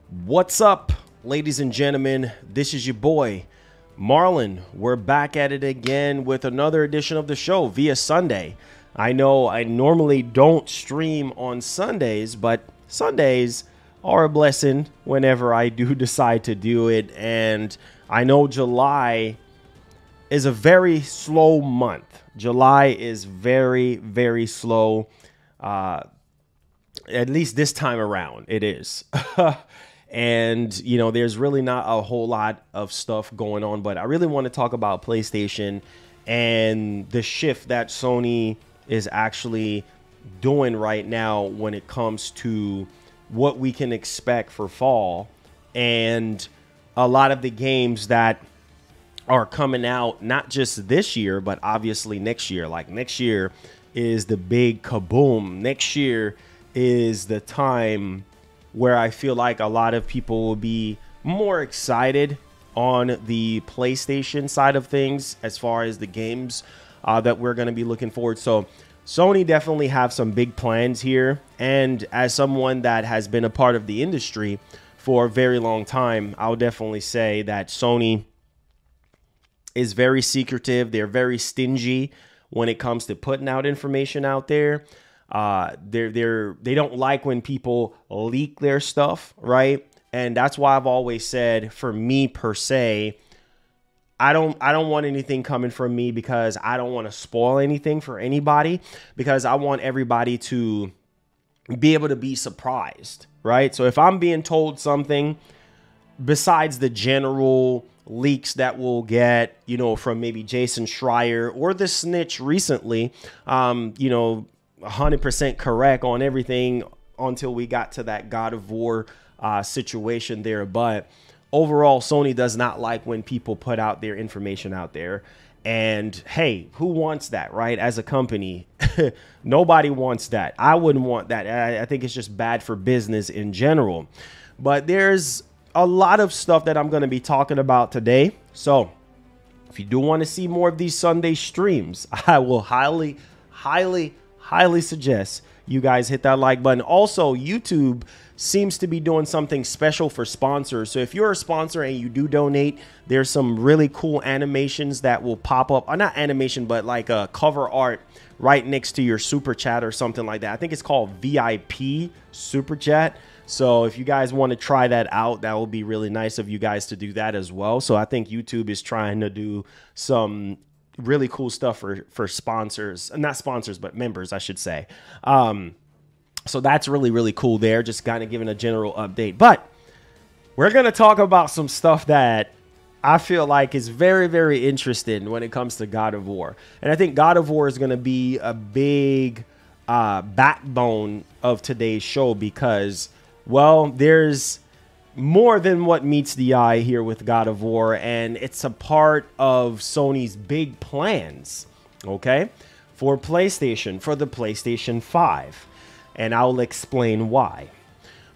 What's up, ladies and gentlemen? This is your boy, Marlon. We're back at it again with another edition of the show via Sunday. I know I normally don't stream on Sundays, but Sundays are a blessing whenever I do decide to do it. And I know July is a very slow month. July is very, very slow. At least this time around, it is. And, you know, there's really not a whole lot of stuff going on, but I really want to talk about PlayStation and the shift that Sony is actually doing right now when it comes to what we can expect for fall and a lot of the games that are coming out, not just this year, but obviously next year. Like next year is the big kaboom. Next year is the time where I feel like a lot of people will be more excited on the PlayStation side of things as far as the games that we're going to be looking forward. So Sony definitely have some big plans here. And as someone that has been a part of the industry for a very long time, I'll definitely say that Sony is very secretive. They're very stingy when it comes to putting out information out there. They don't like when people leak their stuff, right? And that's why I've always said, for me per se, I don't want anything coming from me because I don't want to spoil anything for anybody, because I want everybody to be able to be surprised, right? So if I'm being told something besides the general leaks that we'll get, you know, from maybe Jason Schreier or the snitch recently, you know, 100% correct on everything until we got to that God of War situation there. But overall, Sony does not like when people put out their information out there. And hey, who wants that, right? As a company, nobody wants that. I wouldn't want that. I think it's just bad for business in general. But there's a lot of stuff that I'm going to be talking about today. So if you do want to see more of these Sunday streams, I will highly suggest you guys hit that like button. Also, YouTube seems to be doing something special for sponsors. So if you're a sponsor and you do donate, there's some really cool animations that will pop up. Not animation, but like a cover art right next to your super chat or something like that. I think it's called VIP super chat. So if you guys want to try that out, that will be really nice of you guys to do that as well. So I think YouTube is trying to do some really cool stuff for sponsors, not sponsors, but members, I should say. So that's really cool there. Just kind of giving a general update. But we're going to talk about some stuff that I feel like is very interesting when it comes to God of War. And I think God of War is going to be a big backbone of today's show because, well, there's more than what meets the eye here with God of War, and it's a part of Sony's big plans, okay, for PlayStation, for the PlayStation 5, and I'll explain why.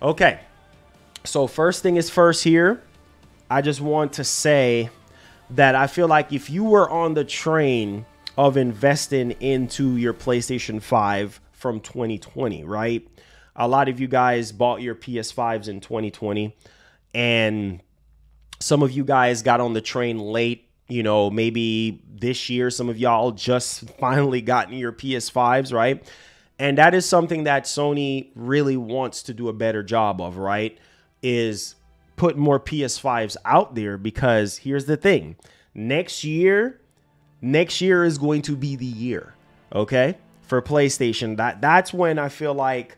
Okay, so first thing is first here, I just want to say that I feel like if you were on the train of investing into your PlayStation 5 from 2020, right? A lot of you guys bought your PS5s in 2020, and some of you guys got on the train late. You know, maybe this year, some of y'all just finally gotten your PS5s, right? And that is something that Sony really wants to do a better job of, right? Is put more PS5s out there, because here's the thing. Next year is going to be the year, okay? For PlayStation. That's when I feel like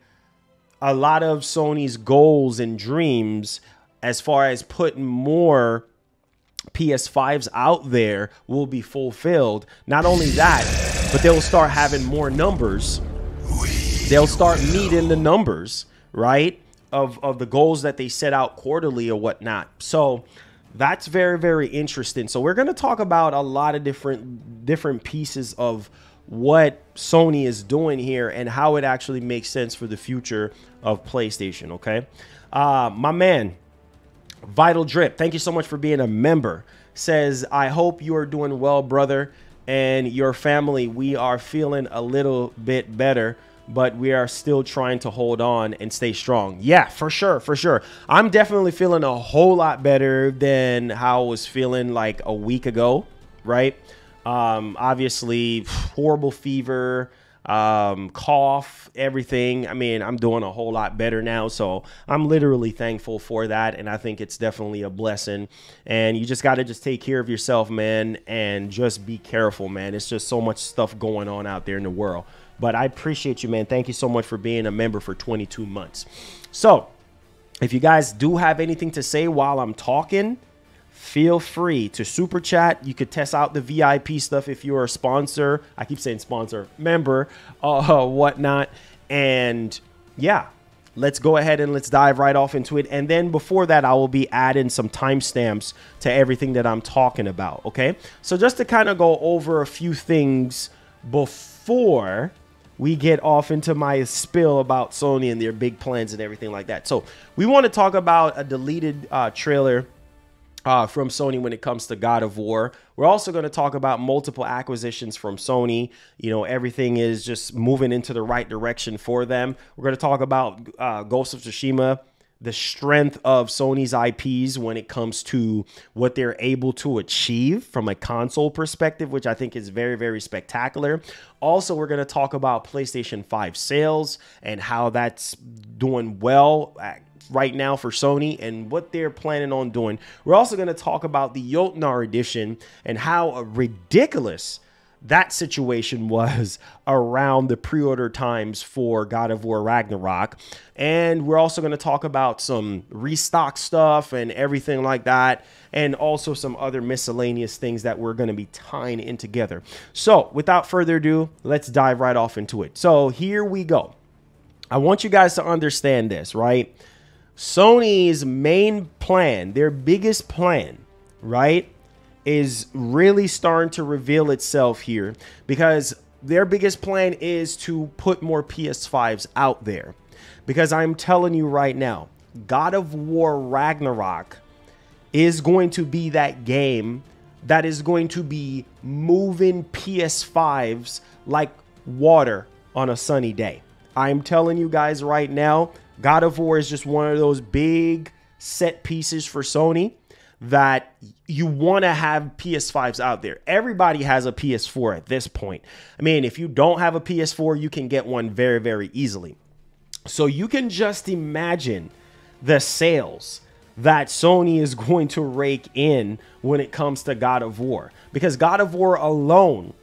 a lot of Sony's goals and dreams as far as putting more PS5s out there will be fulfilled. Not only that, but they'll start having more numbers. They'll start meeting the numbers, right, of the goals that they set out quarterly or whatnot. So that's very interesting. So we're going to talk about a lot of different pieces of what Sony is doing here and how it actually makes sense for the future of PlayStation, okay? My man, Vital Drip, thank you so much for being a member. Says, I hope you are doing well, brother, and your family. We are feeling a little bit better. but we are still trying to hold on and stay strong. Yeah, for sure, for sure. I'm definitely feeling a whole lot better than how I was feeling like a week ago, right? Obviously, horrible fever, cough, everything. I mean, I'm doing a whole lot better now, so I'm literally thankful for that, and I think it's definitely a blessing. And you just got to just take care of yourself, man, and just be careful, man. It's just so much stuff going on out there in the world. But I appreciate you, man. Thank you so much for being a member for 22 months. So if you guys do have anything to say while I'm talking, feel free to super chat. You could test out the VIP stuff if you're a sponsor. I keep saying sponsor, member, whatnot. And yeah, let's go ahead and let's dive right off into it. And then before that, I will be adding some timestamps to everything that I'm talking about. Okay, so just to kind of go over a few things before we get off into my spill about Sony and their big plans and everything like that. So we want to talk about a deleted trailer from Sony when it comes to God of War. We're also going to talk about multiple acquisitions from Sony. You know, everything is just moving into the right direction for them. We're going to talk about Ghost of Tsushima, the strength of Sony's IPs when it comes to what they're able to achieve from a console perspective, which I think is very, very spectacular. Also, we're going to talk about PlayStation 5 sales and how that's doing well right now for Sony and what they're planning on doing. We're also going to talk about the Jotnar edition and how ridiculous that situation was around the pre-order times for God of War Ragnarok. And we're also going to talk about some restock stuff and everything like that, and also some other miscellaneous things that we're going to be tying in together. So without further ado, let's dive right off into it. So here we go. I want you guys to understand this, right? Sony's main plan, their biggest plan, right, is really starting to reveal itself here, because their biggest plan is to put more PS5s out there. Because I'm telling you right now, God of War Ragnarok is going to be that game that is going to be moving PS5s like water on a sunny day. I'm telling you guys right now, God of War is just one of those big set pieces for Sony that you want to have PS5s out there. Everybody has a PS4 at this point. I mean, if you don't have a PS4, you can get one very, very easily. So you can just imagine the sales that Sony is going to rake in when it comes to God of War. Because God of War alone,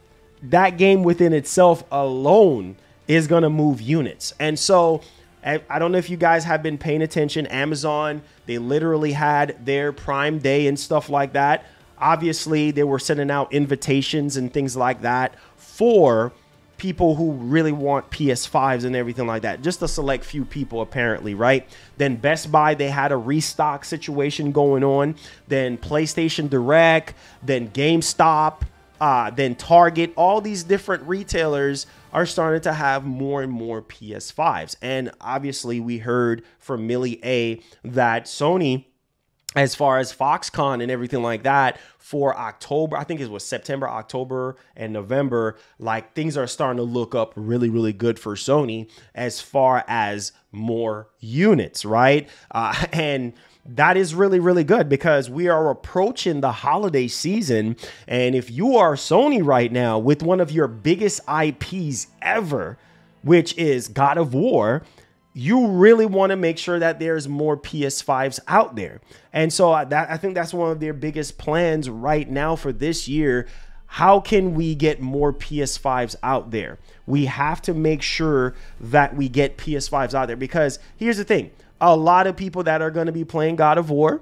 that game within itself alone is going to move units. And so I don't know if you guys have been paying attention. Amazon, they literally had their Prime Day and stuff like that. Obviously, they were sending out invitations and things like that for people who really want PS5s and everything like that. Just a select few people, apparently, right? Then Best Buy, they had a restock situation going on. Then PlayStation Direct, then GameStop, then Target. All these different retailers are starting to have more and more PS5s. And obviously we heard from Millie A that Sony, as far as Foxconn and everything like that, for October, I think it was September, October, and November, like things are starting to look up really, really good for Sony as far as more units, right? And that is really, really good because we are approaching the holiday season. And if you are Sony right now with one of your biggest IPs ever, which is God of War, you really want to make sure that there's more PS5s out there. And so I think that's one of their biggest plans right now for this year. How can we get more PS5s out there? We have to make sure that we get PS5s out there, because here's the thing. A lot of people that are going to be playing God of War,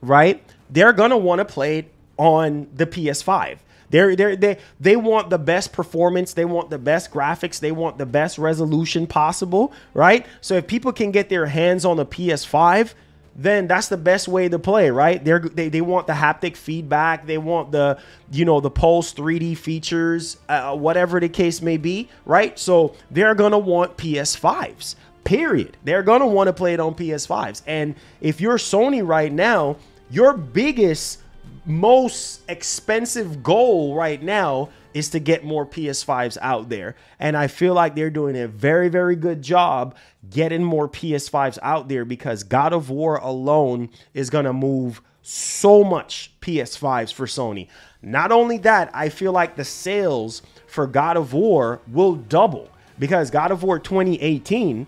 right? They're going to want to play it on the PS5. They want the best performance. They want the best graphics. They want the best resolution possible, right? So if people can get their hands on the PS5, then that's the best way to play, right? They want the haptic feedback. They want the, the Pulse 3D features, whatever the case may be, right? So they're going to want PS5s. Period. They're going to want to play it on PS5s. And if you're Sony right now, your biggest, most expensive goal right now is to get more PS5s out there. And I feel like they're doing a very, very good job getting more PS5s out there, because God of War alone is going to move so much PS5s for Sony. Not only that, I feel like the sales for God of War will double, because God of War 2018,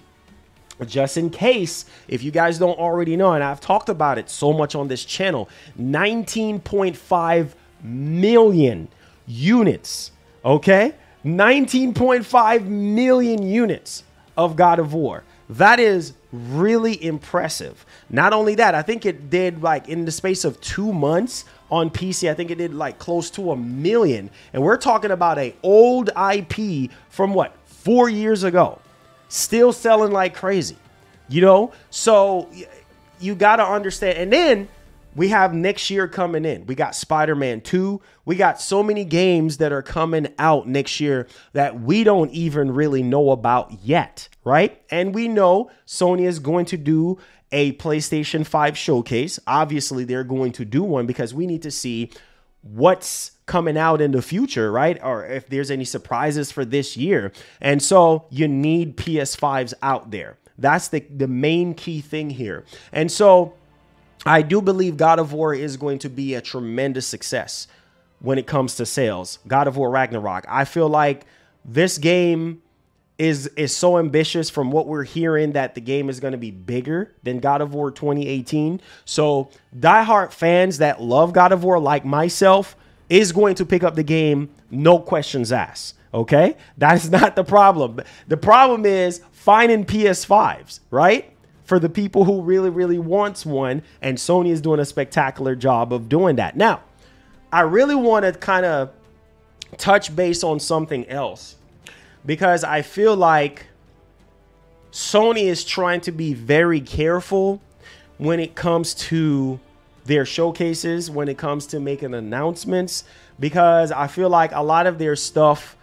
just in case, if you guys don't already know, and I've talked about it so much on this channel, 19.5 million units, okay? 19.5 million units of God of War. That is really impressive. Not only that, I think it did, like, in the space of 2 months on PC, I think it did like close to 1 million. And we're talking about a old IP from what, 4 years ago, still selling like crazy, you know? So you got to understand. And then we have next year coming in. We got Spider-Man 2. We got so many games that are coming out next year that we don't even really know about yet, right? And we know Sony is going to do a PlayStation 5 showcase. Obviously, they're going to do one because we need to see what's coming out in the future, right? Or if there's any surprises for this year. And so you need PS5s out there. That's the main key thing here. And so I do believe God of War is going to be a tremendous success when it comes to sales. God of War Ragnarok. I feel like this game is so ambitious from what we're hearing that the game is going to be bigger than God of War 2018. So diehard fans that love God of War like myself is going to pick up the game, no questions asked. Okay? That's not the problem. The problem is finding PS5s, right? For the people who really, really wants one, and Sony is doing a spectacular job of doing that. Now, I really want to kind of touch base on something else, because I feel like Sony is trying to be very careful when it comes to their showcases, when it comes to making announcements, because I feel like a lot of their stuff,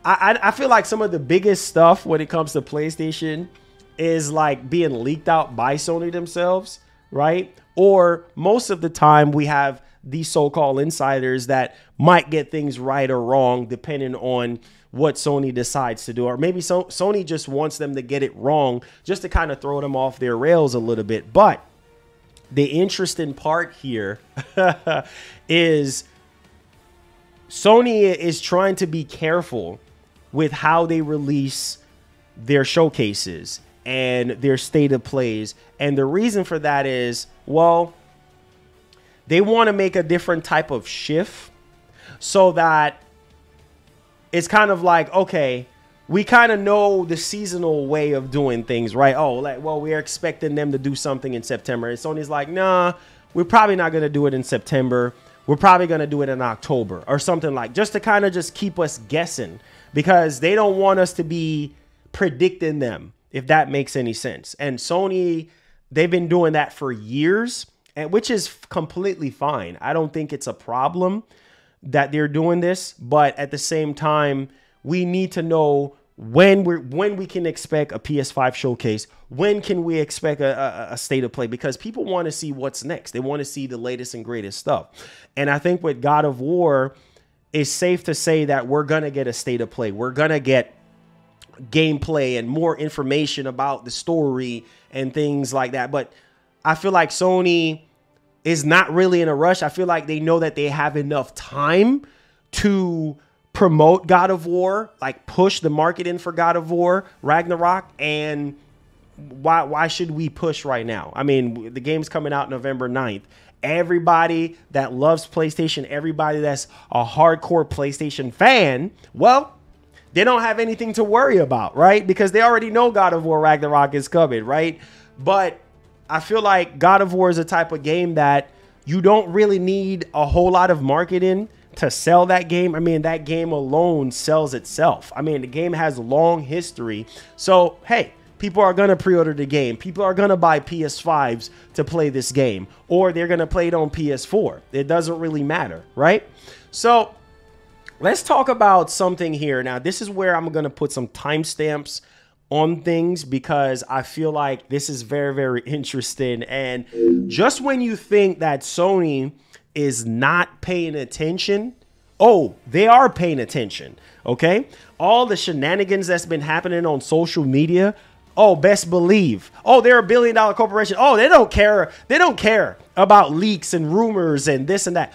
I feel like some of the biggest stuff when it comes to PlayStation is like being leaked out by Sony themselves, right? Or most of the time we have these so-called insiders that might get things right or wrong depending on what Sony decides to do. Or maybe Sony just wants them to get it wrong just to kind of throw them off their rails a little bit. But the interesting part here is Sony is trying to be careful with how they release their showcases and their state of plays. And the reason for that is, well, they want to make a different type of shift so that it's kind of like, okay, we kind of know the seasonal way of doing things, right? Oh, like, well, we're expecting them to do something in September. And Sony's like, nah, we're probably not going to do it in September. We're probably going to do it in October or something, like, just to kind of just keep us guessing, because they don't want us to be predicting them, if that makes any sense. And Sony, they've been doing that for years, and which is completely fine. I don't think it's a problem that they're doing this, but at the same time, we need to know when we can expect a PS5 showcase. When can we expect a state of play? Because people want to see what's next. They want to see the latest and greatest stuff. And I think with God of War, it's safe to say that we're going to get a state of play. We're going to get gameplay and more information about the story and things like that. But I feel like Sony is not really in a rush. I feel like they know that they have enough time to promote God of War, like push the marketing for God of War Ragnarok. And why should we push right now? I mean, the game's coming out November 9th. Everybody that loves PlayStation, everybody that's a hardcore PlayStation fan, well, they don't have anything to worry about, right? Because they already know God of War Ragnarok is coming, right? But I feel like God of War is a type of game that you don't really need a whole lot of marketing to sell that game. I mean, that game alone sells itself. I mean, the game has a long history. So, hey, people are going to pre-order the game. People are going to buy PS5s to play this game, or they're going to play it on PS4. It doesn't really matter, right? So let's talk about something here. Now, this is where I'm going to put some timestamps on things, because I feel like this is very, very interesting. And just when you think that Sony is not paying attention Oh, they are paying attention. Okay. All the shenanigans that's been happening on social media. Oh, best believe. Oh, they're $1 billion corporation. Oh, they don't care. They don't care about leaks and rumors and this and that.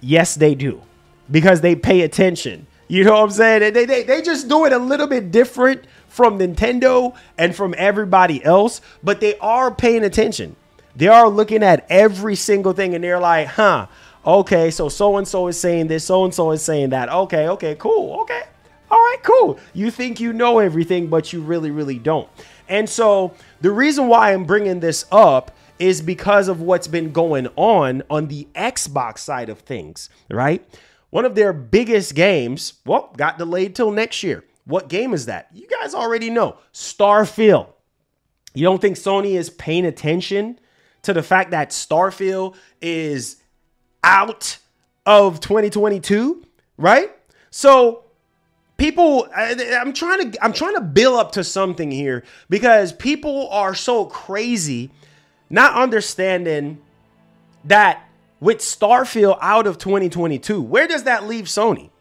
Yes, they do, because they pay attention. You know what I'm saying? They just do it a little bit different from Nintendo and from everybody else, but they are paying attention. They are looking at every single thing, and they're like, huh, okay, so-and-so is saying this, so-and-so is saying that. Okay, cool, okay. All right, cool. You think you know everything, but you really, really don't. And so the reason why I'm bringing this up is because of what's been going on the Xbox side of things, right? One of their biggest games, well, got delayed till next year. What game is that? You guys already know. Starfield. You don't think Sony is paying attention to the fact that Starfield is out of 2022, right? So people, I'm trying to build up to something here, because people are so crazy not understanding that with Starfield out of 2022, where does that leave Sony?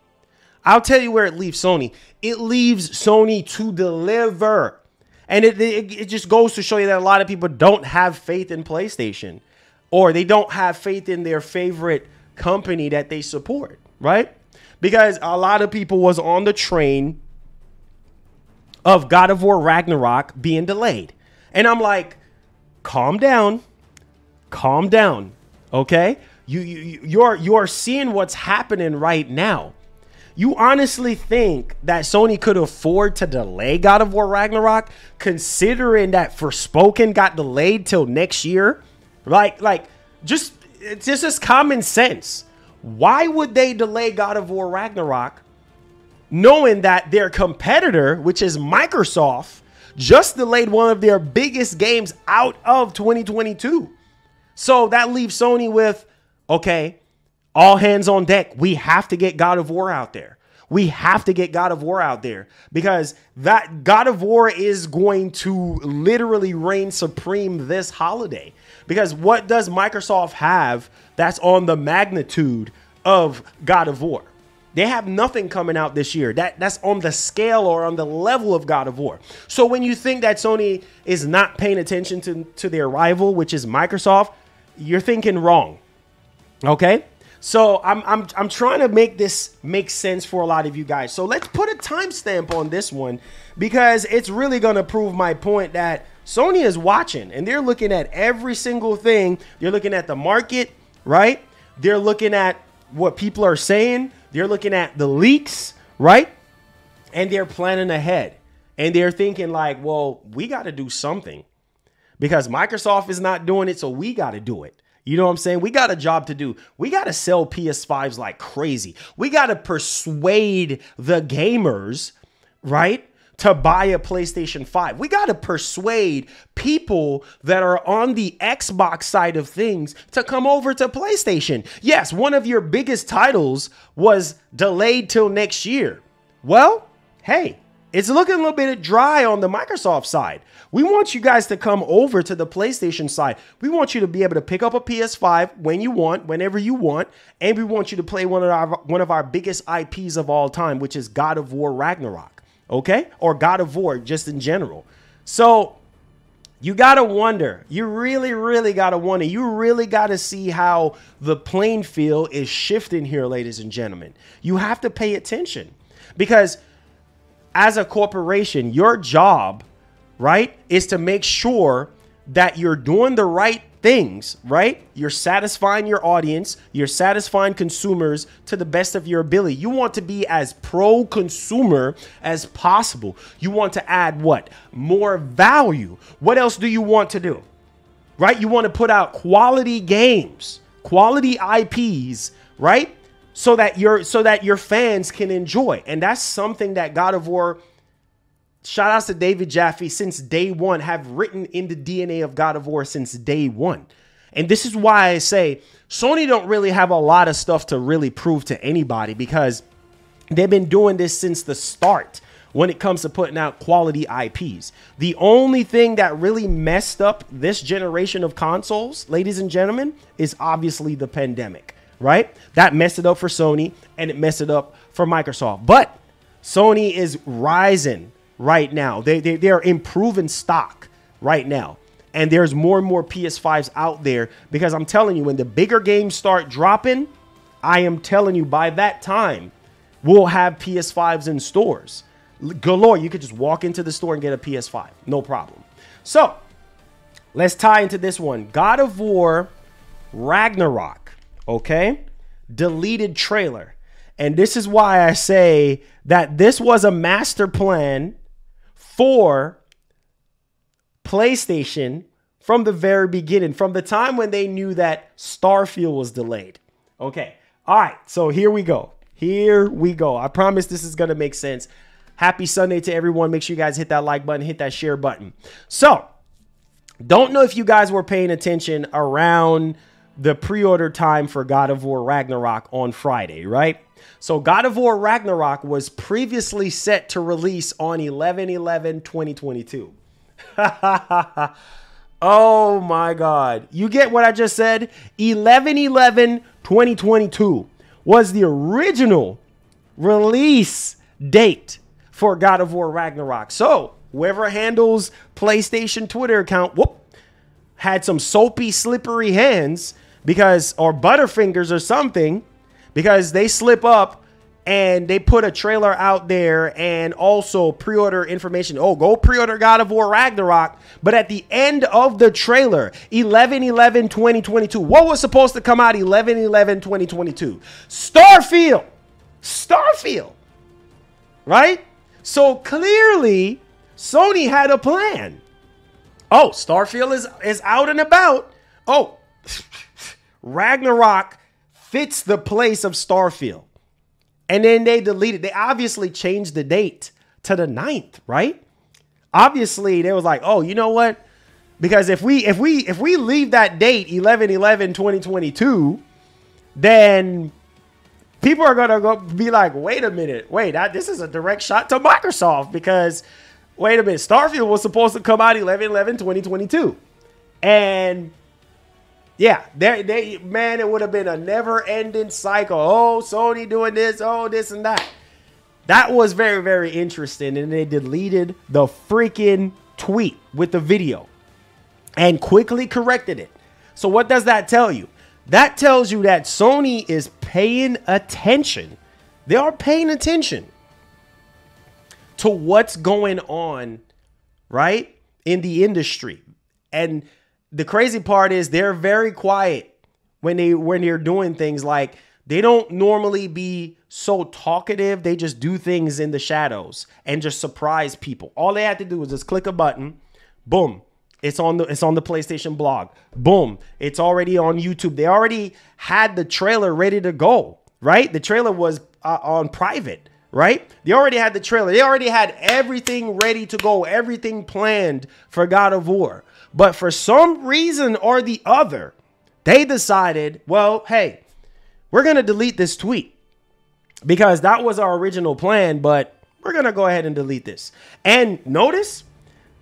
I'll tell you where it leaves Sony. It leaves Sony to deliver. And it just goes to show you that a lot of people don't have faith in PlayStation, or they don't have faith in their favorite company that they support, right? Because a lot of people was on the train of God of War Ragnarok being delayed. And I'm like, calm down, okay? You're seeing what's happening right now. You honestly think that Sony could afford to delay God of War Ragnarok, considering that Forspoken got delayed till next year? It's just common sense. Why would they delay God of War Ragnarok, knowing that their competitor, which is Microsoft, just delayed one of their biggest games out of 2022? So that leaves Sony with, okay, all hands on deck. We have to get God of War out there. We have to get God of War out there, because that God of War is going to literally reign supreme this holiday. Because what does Microsoft have that's on the magnitude of God of War? They have nothing coming out this year that's on the scale or on the level of God of War. So when you think that Sony is not paying attention to their rival, which is Microsoft, you're thinking wrong. Okay? So I'm trying to make this make sense for a lot of you guys. So let's put a timestamp on this one, because it's really going to prove my point that Sony is watching, and they're looking at every single thing. They're looking at the market, right? They're looking at what people are saying. They're looking at the leaks, right? And they're planning ahead. And they're thinking like, well, we got to do something, because Microsoft is not doing it, so we got to do it. You know what I'm saying? We got a job to do. We got to sell PS5s like crazy. We got to persuade the gamers, right, to buy a PlayStation 5. We got to persuade people that are on the Xbox side of things to come over to PlayStation. Yes, one of your biggest titles was delayed till next year. Well, hey, it's looking a little bit dry on the Microsoft side. We want you guys to come over to the PlayStation side. We want you to be able to pick up a PS5 when you want, whenever you want, and we want you to play one of our biggest IPs of all time, which is God of War Ragnarok, okay? Or God of War just in general. So you got to wonder. You really, really got to wonder. You really got to see how the playing field is shifting here, ladies and gentlemen. You have to pay attention, because as a corporation, your job, right, is to make sure that you're doing the right things, right? You're satisfying your audience. You're satisfying consumers to the best of your ability. You want to be as pro-consumer as possible. You want to add what? More value. What else do you want to do? Right? You want to put out quality games, quality IPs, right? So that your fans can enjoy. And that's something that God of War, shout outs to David Jaffe, since day one, have written in the DNA of God of War since day one. And this is why I say Sony don't really have a lot of stuff to really prove to anybody, because they've been doing this since the start when it comes to putting out quality IPs. The only thing that really messed up this generation of consoles, ladies and gentlemen, is obviously the pandemic, right? That messed it up for Sony and it messed it up for Microsoft. But Sony is rising right now. They're improving stock right now. And there's more and more PS5s out there because I'm telling you, when the bigger games start dropping, I am telling you, by that time, we'll have PS5s in stores galore. You could just walk into the store and get a PS5. No problem. So let's tie into this one. God of War Ragnarok. Okay. Deleted trailer. And this is why I say that this was a master plan for PlayStation from the very beginning, from the time when they knew that Starfield was delayed. Okay. All right. So here we go. Here we go. I promise this is going to make sense. Happy Sunday to everyone. Make sure you guys hit that like button, hit that share button. So don't know if you guys were paying attention around the pre-order time for God of War Ragnarok on Friday, right? So God of War Ragnarok was previously set to release on 11/11/2022. Oh my God. You get what I just said? 11/11/2022 was the original release date for God of War Ragnarok. So whoever handles PlayStation Twitter account, had some soapy, slippery hands because, or butterfingers or something, because they slip up and they put a trailer out there and also pre-order information. Oh, go pre-order God of War Ragnarok. But at the end of the trailer, 11/11/2022, what was supposed to come out 11/11/2022? Starfield, right? So clearly Sony had a plan. Oh, Starfield is out and about. Oh, Ragnarok fits the place of Starfield. And then they deleted. They obviously changed the date to the 9th, right? Obviously, they was like, oh, you know what? Because if we leave that date 11/11/2022, then people are gonna go be like, wait a minute, this is a direct shot to Microsoft because wait a minute, Starfield was supposed to come out 11/11/2022, and yeah, man, it would have been a never-ending cycle. Oh, Sony doing this, oh, this and that. That was very, very interesting. And they deleted the freaking tweet with the video and quickly corrected it. So what does that tell you? That tells you that Sony is paying attention. They are paying attention to what's going on, right, in the industry. And the crazy part is they're very quiet when they're doing things. Like, they don't normally be so talkative. They just do things in the shadows and just surprise people. All they had to do was just click a button. Boom. It's on the PlayStation blog. Boom. It's already on YouTube. They already had the trailer ready to go, right? The trailer was on private, right? They already had the trailer. They already had everything ready to go, everything planned for God of War. But for some reason or the other, they decided, well, hey, we're going to delete this tweet because that was our original plan, but we're going to go ahead and delete this. And notice,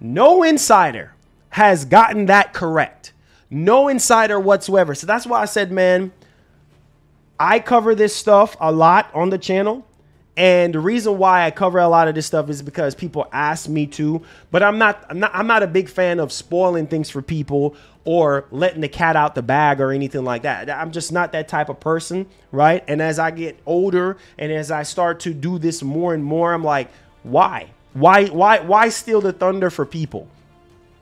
no insider has gotten that correct. No insider whatsoever. So that's why I said, man, I cover this stuff a lot on the channel. And the reason why I cover a lot of this stuff is because people ask me to, but I'm not a big fan of spoiling things for people or letting the cat out the bag or anything like that. I'm just not that type of person, right? And as I get older and as I start to do this more and more, I'm like, why steal the thunder for people?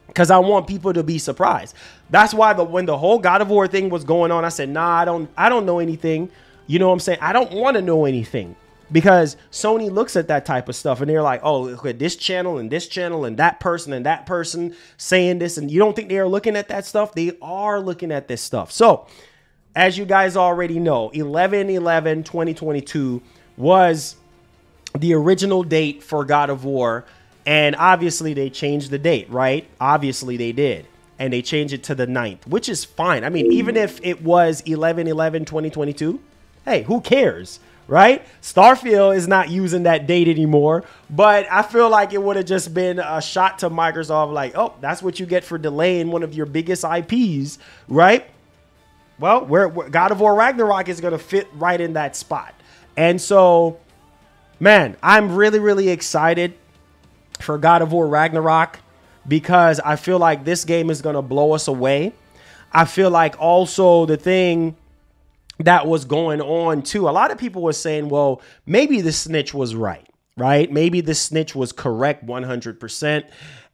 Because I want people to be surprised. That's why when the whole God of War thing was going on, I said, nah, I don't know anything. You know what I'm saying? I don't want to know anything. Because Sony looks at that type of stuff and they're like, oh, look at this channel and that person saying this. And you don't think they are looking at that stuff? They are looking at this stuff. So as you guys already know, 11/11/2022 was the original date for God of War. And obviously they changed the date, right? Obviously they did. And they changed it to the 9th, which is fine. I mean, even if it was 11/11/2022, hey, who cares? Right? Starfield is not using that date anymore, but I feel like it would have just been a shot to Microsoft like, oh, that's what you get for delaying one of your biggest IPs, right? well, God of War Ragnarok is going to fit right in that spot. And so, man, I'm really, really excited for God of War Ragnarok because I feel like this game is going to blow us away. I feel like also the thing that was going on too, a lot of people were saying, well, maybe the snitch was right? Maybe the snitch was correct 100%.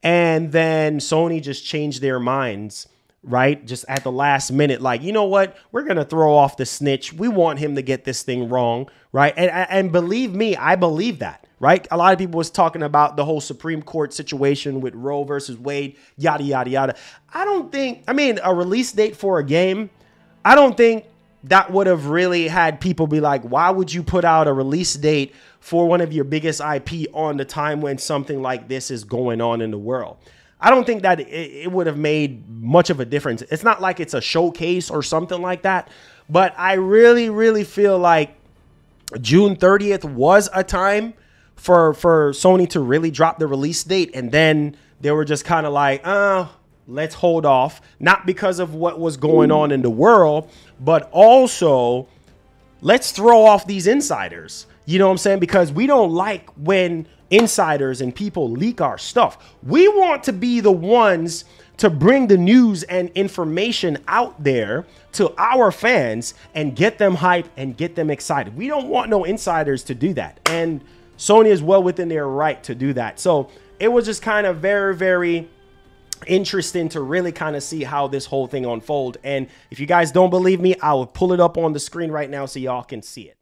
And then Sony just changed their minds, right? Just at the last minute, like, you know what? We're going to throw off the snitch. We want him to get this thing wrong, right? And believe me, I believe that, right? A lot of people was talking about the whole Supreme Court situation with Roe versus Wade, yada, yada, yada. A release date for a game, I don't think that would have really had people be like, why would you put out a release date for one of your biggest IP on the time when something like this is going on in the world? I don't think that it would have made much of a difference. It's not like it's a showcase or something like that. But I really, really feel like June 30th was a time for Sony to really drop the release date. And then they were just kind of like, let's hold off. Not because of what was going on in the world, but also let's throw off these insiders. You know what I'm saying? Because we don't like when insiders and people leak our stuff. We want to be the ones to bring the news and information out there to our fans and get them hyped and get them excited. We don't want no insiders to do that. And Sony is well within their right to do that. So it was just kind of very, very interesting to really kind of see how this whole thing unfold. And if you guys don't believe me, I will pull it up on the screen right now so y'all can see it.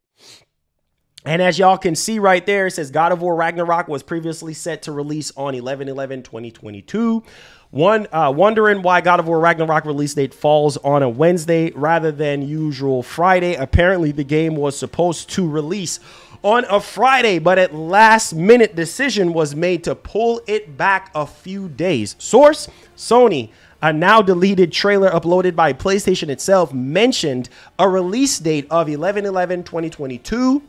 And as y'all can see right there, it says God of War Ragnarok was previously set to release on 11/11/2022. Wondering why God of War Ragnarok release date falls on a Wednesday rather than usual Friday. Apparently the game was supposed to release on a Friday, but at last minute decision was made to pull it back a few days. Source, Sony. A now deleted trailer uploaded by PlayStation itself mentioned a release date of 11/11/2022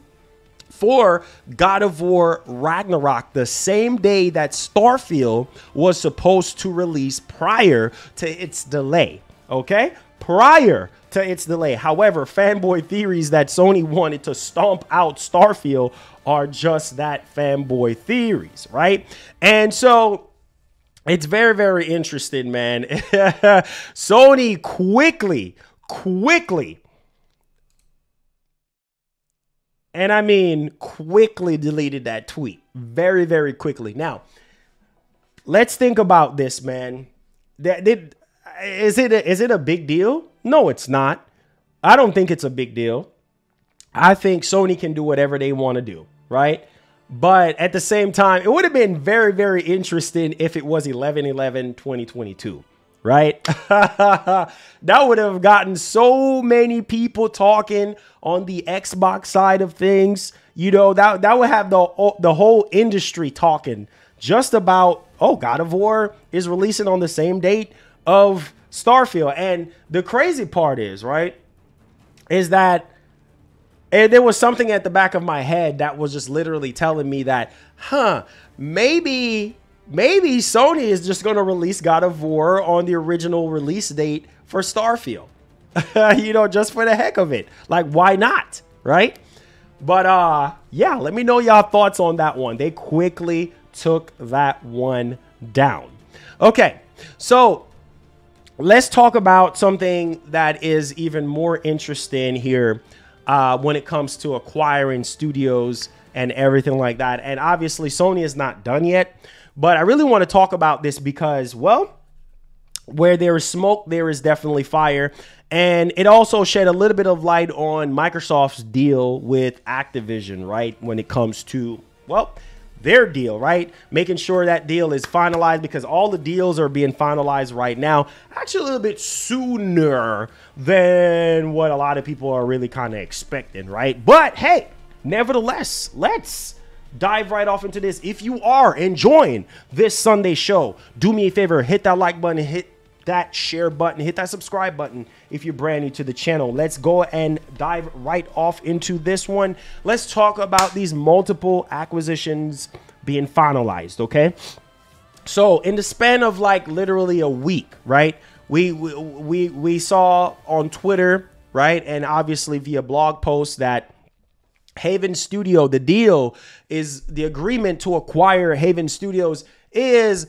for God of War Ragnarok, the same day that Starfield was supposed to release prior to its delay. Okay? Prior to its delay. However, fanboy theories that Sony wanted to stomp out Starfield are just that, fanboy theories, right? And so it's very, very interesting, man. Sony quickly, and I mean quickly deleted that tweet. Very, very quickly. Now, let's think about this, man. Is it a big deal? No, it's not. I don't think it's a big deal. I think Sony can do whatever they want to do, right? But at the same time, it would have been very, very interesting if it was 11/11/2022. Right? That would have gotten so many people talking on the Xbox side of things. You know, that would have the whole industry talking just about, oh, God of War is releasing on the same date of Starfield. And the crazy part is, right, is that there was something at the back of my head that was just literally telling me that, maybe Sony is just going to release God of War on the original release date for Starfield, you know, just for the heck of it. Like, why not? Right? But yeah, let me know y'all thoughts on that one. They quickly took that one down. Okay, so let's talk about something that is even more interesting here when it comes to acquiring studios and everything like that. And obviously Sony is not done yet. But I really want to talk about this because, well, where there is smoke, there is definitely fire. And it also shed a little bit of light on Microsoft's deal with Activision, right? When it comes to, well, their deal, right? Making sure that deal is finalized because all the deals are being finalized right now. Actually, a little bit sooner than what a lot of people are really kind of expecting, right? But hey, nevertheless, let's dive right off into this. If you are enjoying this Sunday show, do me a favor, hit that like button, hit that share button, hit that subscribe button if you're brand new to the channel. Let's go and dive right off into this one. Let's talk about these multiple acquisitions being finalized, okay? So in the span of like literally a week, right, we saw on Twitter, right, and obviously via blog posts that Haven Studio, the deal is the agreement to acquire Haven Studios is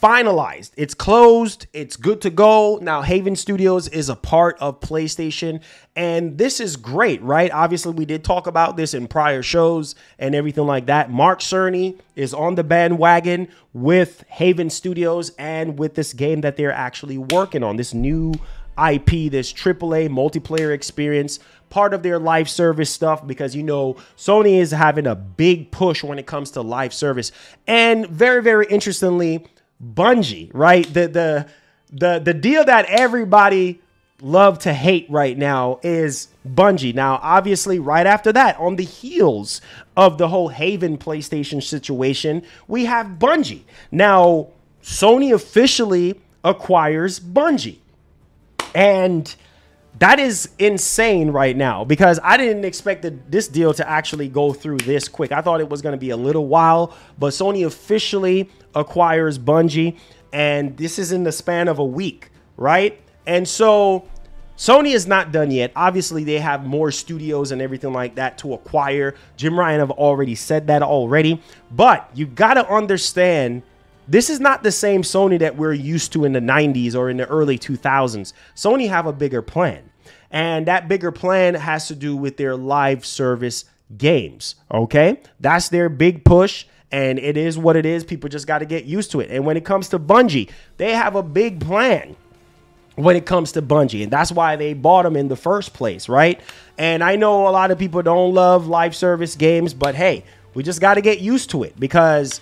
finalized. It's closed. It's good to go. Now, Haven Studios is a part of PlayStation, and this is great, right? Obviously, we did talk about this in prior shows and everything like that. Mark Cerny is on the bandwagon with Haven Studios and with this game that they're actually working on, this new IP, this AAA multiplayer experience, part of their live service stuff, because, you know, Sony is having a big push when it comes to live service. And very, very interestingly, Bungie, right? The deal that everybody love to hate right now is Bungie. Now, obviously, right after that, on the heels of the whole Haven PlayStation situation, we have Bungie. Now, Sony officially acquires Bungie. And that is insane right now, because I didn't expect this deal to actually go through this quick. I thought it was going to be a little while, but Sony officially acquires Bungie, and this is in the span of a week, right? And so Sony is not done yet. Obviously, they have more studios and everything like that to acquire. Jim Ryan have already said that already, but you got to understand, this is not the same Sony that we're used to in the 90s or in the early 2000s. Sony have a bigger plan, and that bigger plan has to do with their live service games, okay? That's their big push, and it is what it is. People just got to get used to it. And when it comes to Bungie, they have a big plan when it comes to Bungie, and that's why they bought them in the first place, right? And I know a lot of people don't love live service games, but hey, we just got to get used to it, because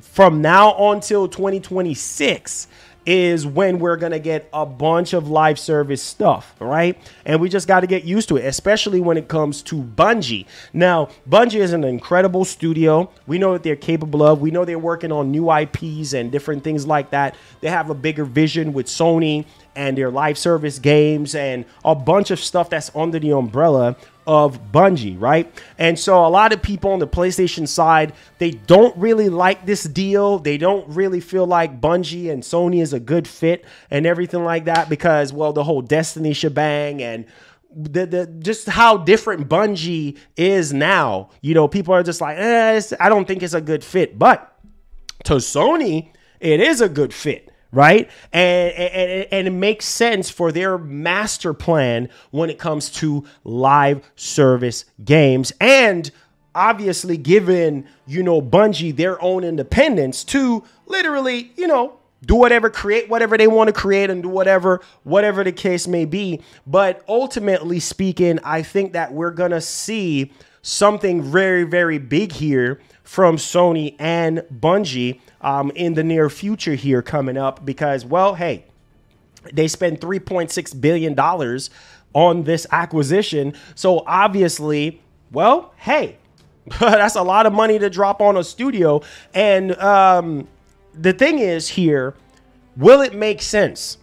from now on till 2026 is when we're going to get a bunch of live service stuff, right? And we just got to get used to it, especially when it comes to Bungie. Now, Bungie is an incredible studio. We know what they're capable of. We know they're working on new IPs and different things like that. They have a bigger vision with Sony and their live service games and a bunch of stuff that's under the umbrella of Bungie, right? And so a lot of people on the PlayStation side, they don't really like this deal. They don't really feel like Bungie and Sony is a good fit and everything like that, because, well, the whole Destiny shebang and the just how different Bungie is now. You know, people are just like, I don't think it's a good fit. But to Sony, it is a good fit. Right. And it makes sense for their master plan when it comes to live service games. And obviously, given, you know, Bungie their own independence to literally, you know, do whatever, create whatever they want to create and do whatever the case may be. But ultimately speaking, I think that we're going to see something very, very big here from Sony and Bungie in the near future here coming up, because, well, hey, they spent $3.6 billion on this acquisition. So obviously, well, hey, that's a lot of money to drop on a studio. And the thing is here, will it make sense?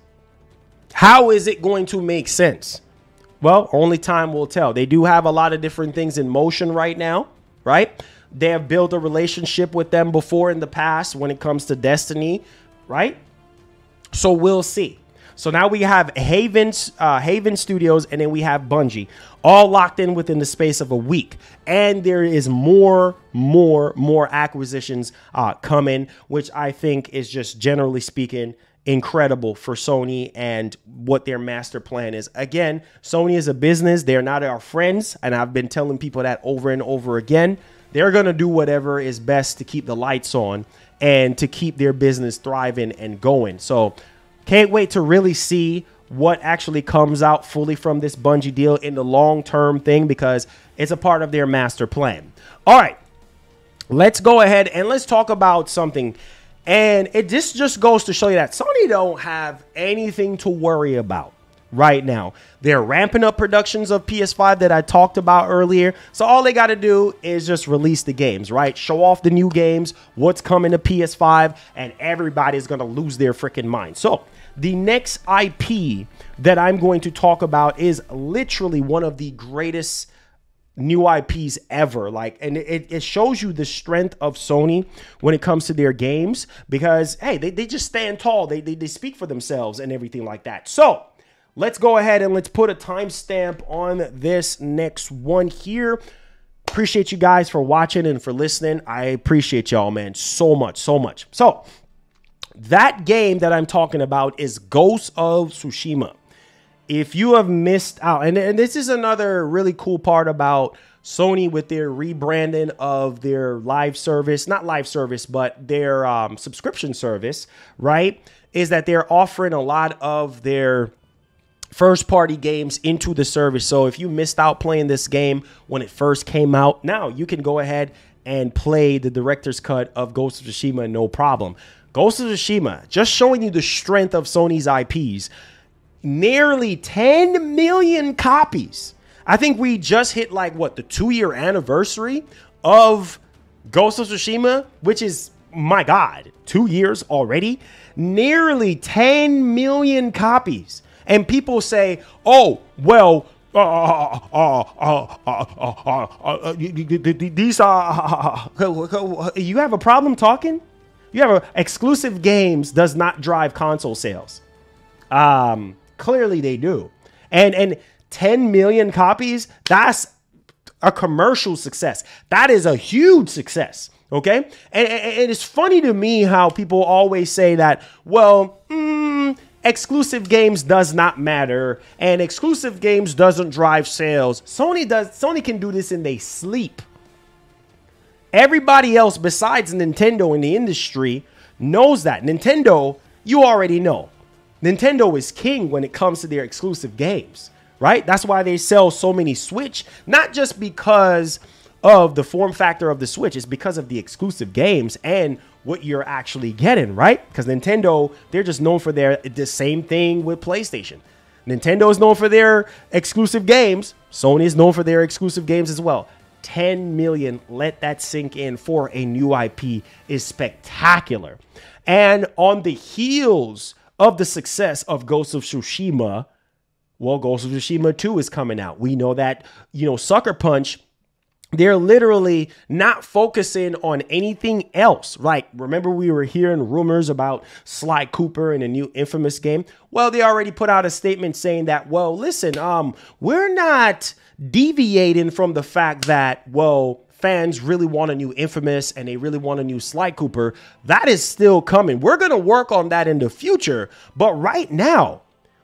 How is it going to make sense? Well, only time will tell. They do have a lot of different things in motion right now, right? They have built a relationship with them before in the past when it comes to Destiny, right? So we'll see. So now we have Haven Studios, and then we have Bungie, all locked in within the space of a week. And there is more acquisitions coming, which I think is just, generally speaking, incredible for Sony and what their master plan is. Again, Sony is a business. They're not our friends. And I've been telling people that over and over again. They're going to do whatever is best to keep the lights on and to keep their business thriving and going. So can't wait to really see what actually comes out fully from this Bungie deal in the long-term thing, because it's a part of their master plan. All right, let's go ahead and let's talk about something. And this just goes to show you that Sony don't have anything to worry about right now. They're ramping up productions of PS5 that I talked about earlier. So all they got to do is just release the games, right? Show off the new games, what's coming to PS5, and everybody's going to lose their freaking mind. So the next IP that I'm going to talk about is literally one of the greatest new IPs ever. Like, and it shows you the strength of Sony when it comes to their games, because hey, they just stand tall. They speak for themselves and everything like that. So let's go ahead and let's put a timestamp on this next one here. Appreciate you guys for watching and for listening. I appreciate y'all, man, so much, so much. So that game that I'm talking about is Ghost of Tsushima. If you have missed out, and this is another really cool part about Sony with their rebranding of their live service, not live service, but their subscription service, right? Is that they're offering a lot of their first party games into the service. So if you missed out playing this game when it first came out, now you can go ahead and play the director's cut of Ghost of Tsushima, no problem. Ghost of Tsushima, just showing you the strength of Sony's IPs. Nearly 10 million copies. I think we just hit like what, the 2-year anniversary of Ghost of Tsushima, which is, my God, 2 years already. Nearly 10 million copies. And people say, oh, well, these are, you have a problem talking? You have exclusive games does not drive console sales. Clearly they do. And 10 million copies, that's a commercial success. That is a huge success. Okay. And it's funny to me how people always say that, well, exclusive games does not matter and exclusive games doesn't drive sales. Sony can do this in their sleep. Everybody else besides Nintendo in the industry knows that. Nintendo, you already know. Nintendo is king when it comes to their exclusive games, right? That's why they sell so many Switch, not just because of the form factor of the Switch, it's because of the exclusive games and what you're actually getting, right? Because Nintendo, they're just known for the same thing with PlayStation. Nintendo is known for their exclusive games. Sony is known for their exclusive games as well. 10 million, let that sink in, for a new IP is spectacular. And on the heels of the success of Ghost of Tsushima, well, Ghost of Tsushima 2 is coming out. We know that, Sucker Punch, they're literally not focusing on anything else. Like, remember we were hearing rumors about Sly Cooper in a new Infamous game? Well, they already put out a statement saying that, well, listen, we're not deviating from the fact that, well, fans really want a new Infamous and they really want a new Sly Cooper. That is still coming. We're going to work on that in the future. But right now,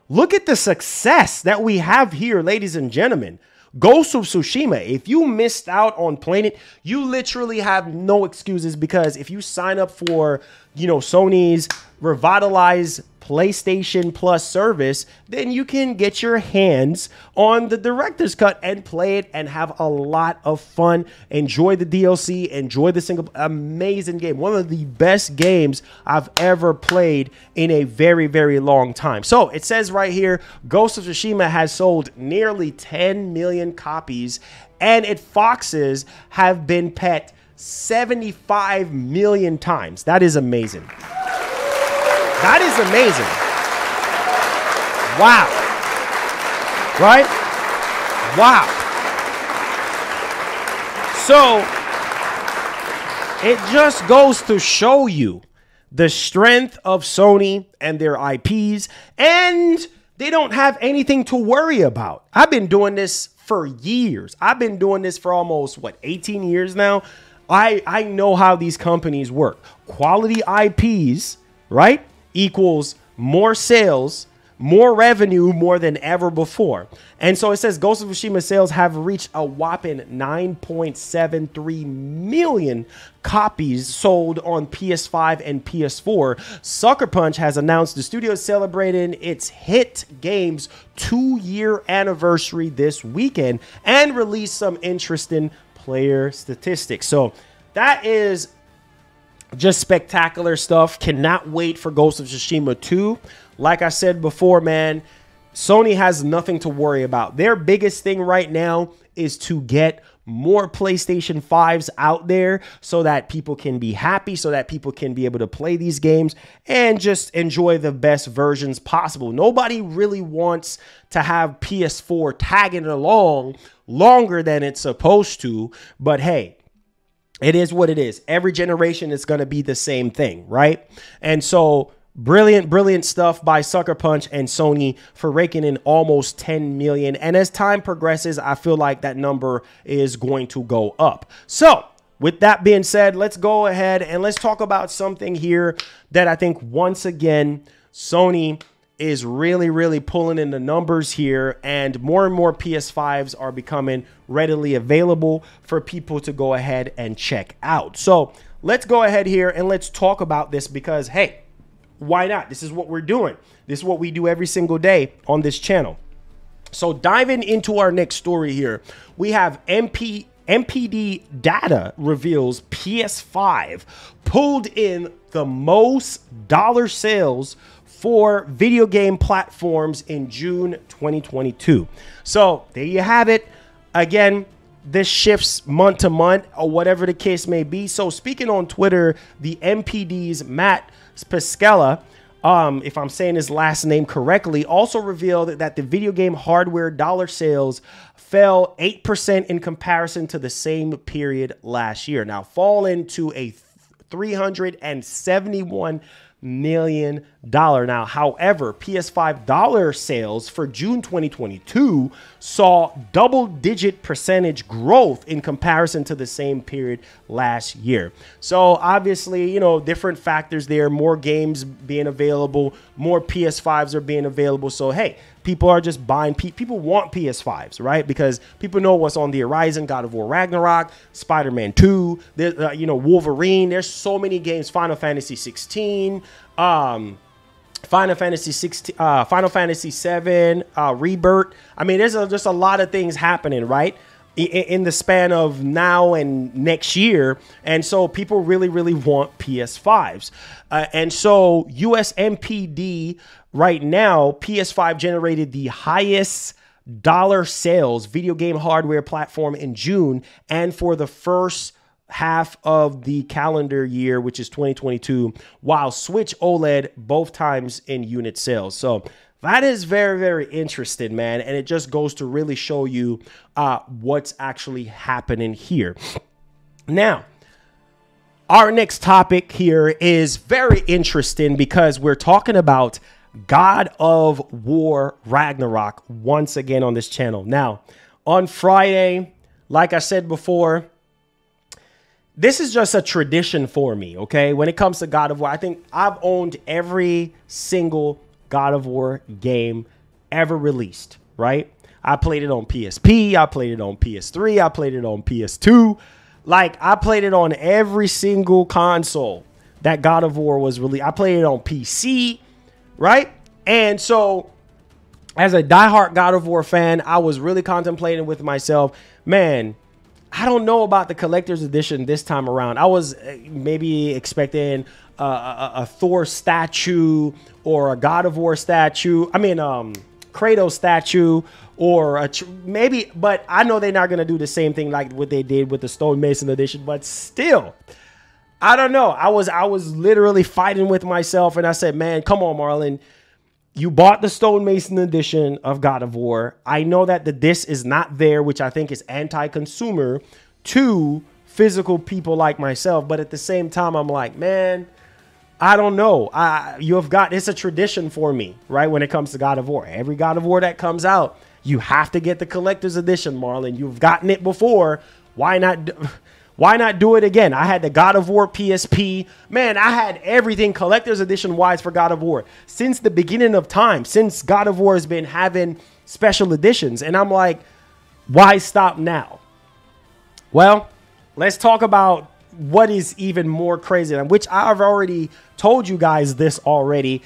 look at the success that we have here, ladies and gentlemen. Ghost of Tsushima, if you missed out on playing it, you literally have no excuses, because if you sign up for, Sony's revitalized PlayStation Plus service, then you can get your hands on the director's cut and play it and have a lot of fun. Enjoy the DLC, enjoy the single. Amazing game. One of the best games I've ever played in a very, very long time. So it says right here, Ghost of Tsushima has sold nearly 10 million copies, and its foxes have been pet 75 million times. That is amazing. That is amazing. Wow. Right? Wow. So it just goes to show you the strength of Sony and their IPs, and they don't have anything to worry about. I've been doing this for years. I've been doing this for almost, 18 years now. I know how these companies work. Quality IPs, right, equals more sales, more revenue, more than ever before. And so it says Ghost of Tsushima sales have reached a whopping 9.73 million copies sold on PS5 and PS4. Sucker Punch has announced the studio is celebrating its hit game's 2-year anniversary this weekend and released some interesting player statistics. So that is just spectacular stuff. Cannot wait for Ghost of Tsushima 2. Like I said before, man, Sony has nothing to worry about. Their biggest thing right now is to get more PlayStation 5s out there so that people can be happy, so that people can be able to play these games and just enjoy the best versions possible. Nobody really wants to have PS4 tagging along longer than it's supposed to, but hey, it is what it is. Every generation is going to be the same thing, right? And so brilliant stuff by Sucker Punch and Sony for raking in almost 10 million. And as time progresses, I feel like that number is going to go up. So with that being said, let's go ahead and let's talk about something here that I think once again, Sony is really pulling in the numbers here, and more PS5s are becoming readily available for people to go ahead and check out. So let's go ahead here and let's talk about this because, hey, why not? This is what we're doing. This is what we do every single day on this channel. So diving into our next story here, we have MPD data reveals PS5 pulled in the most dollar sales for video game platforms in June 2022. So there you have it. Again, this shifts month to month or whatever the case may be. So speaking on Twitter, the MPD's Matt Pascala, if I'm saying his last name correctly, also revealed that the video game hardware dollar sales fell 8% in comparison to the same period last year. Now, fall into a $371 million. Now, however, PS5 dollar sales for June 2022 saw double-digit percentage growth in comparison to the same period last year. So obviously, you know, different factors there, more games being available, more PS5s are being available. So, hey, people are just buying, people want PS5s, right? Because people know what's on the horizon, God of War Ragnarok, Spider-Man 2, you know, Wolverine. There's so many games, Final Fantasy 16, Final Fantasy 7, Rebirth. I mean, there's just a lot of things happening, right? In the span of now and next year. And so people really want PS5s. And so USMPD right now, PS5 generated the highest dollar sales video game hardware platform in June and for the first half of the calendar year, which is 2022, while Switch OLED both times in unit sales. So that is very interesting, man. And it just goes to really show you what's actually happening here. Now, our next topic here is very interesting because we're talking about God of War Ragnarok once again on this channel. Now, on Friday, like I said before, this is just a tradition for me, okay? When it comes to God of War, I think I've owned every single God of War game ever released, right? I played it on PSP, I played it on PS3, I played it on PS2. Like, I played it on every single console that God of War was released. I played it on PC, right? And so, as a diehard God of War fan, I was really contemplating with myself, man, I don't know about the collector's edition this time around. I was maybe expecting a Thor statue or a God of War statue. I mean, Kratos statue or maybe, but I know they're not going to do the same thing like what they did with the Stonemason edition, but still, I don't know. I was literally fighting with myself and I said, man, come on, Marlon. You bought the Stonemason edition of God of War. I know that the disc is not there, which I think is anti-consumer to physical people like myself. But at the same time, I'm like, man, I don't know. It's a tradition for me, right? When it comes to God of War, every God of War that comes out, you have to get the collector's edition, Marlon. You've gotten it before. Why not do it again? I had the God of War PSP. Man, I had everything collector's edition wise for God of War since the beginning of time, since God of War has been having special editions. And I'm like, why stop now? Well, let's talk about what is even more crazy, which I've already told you guys this already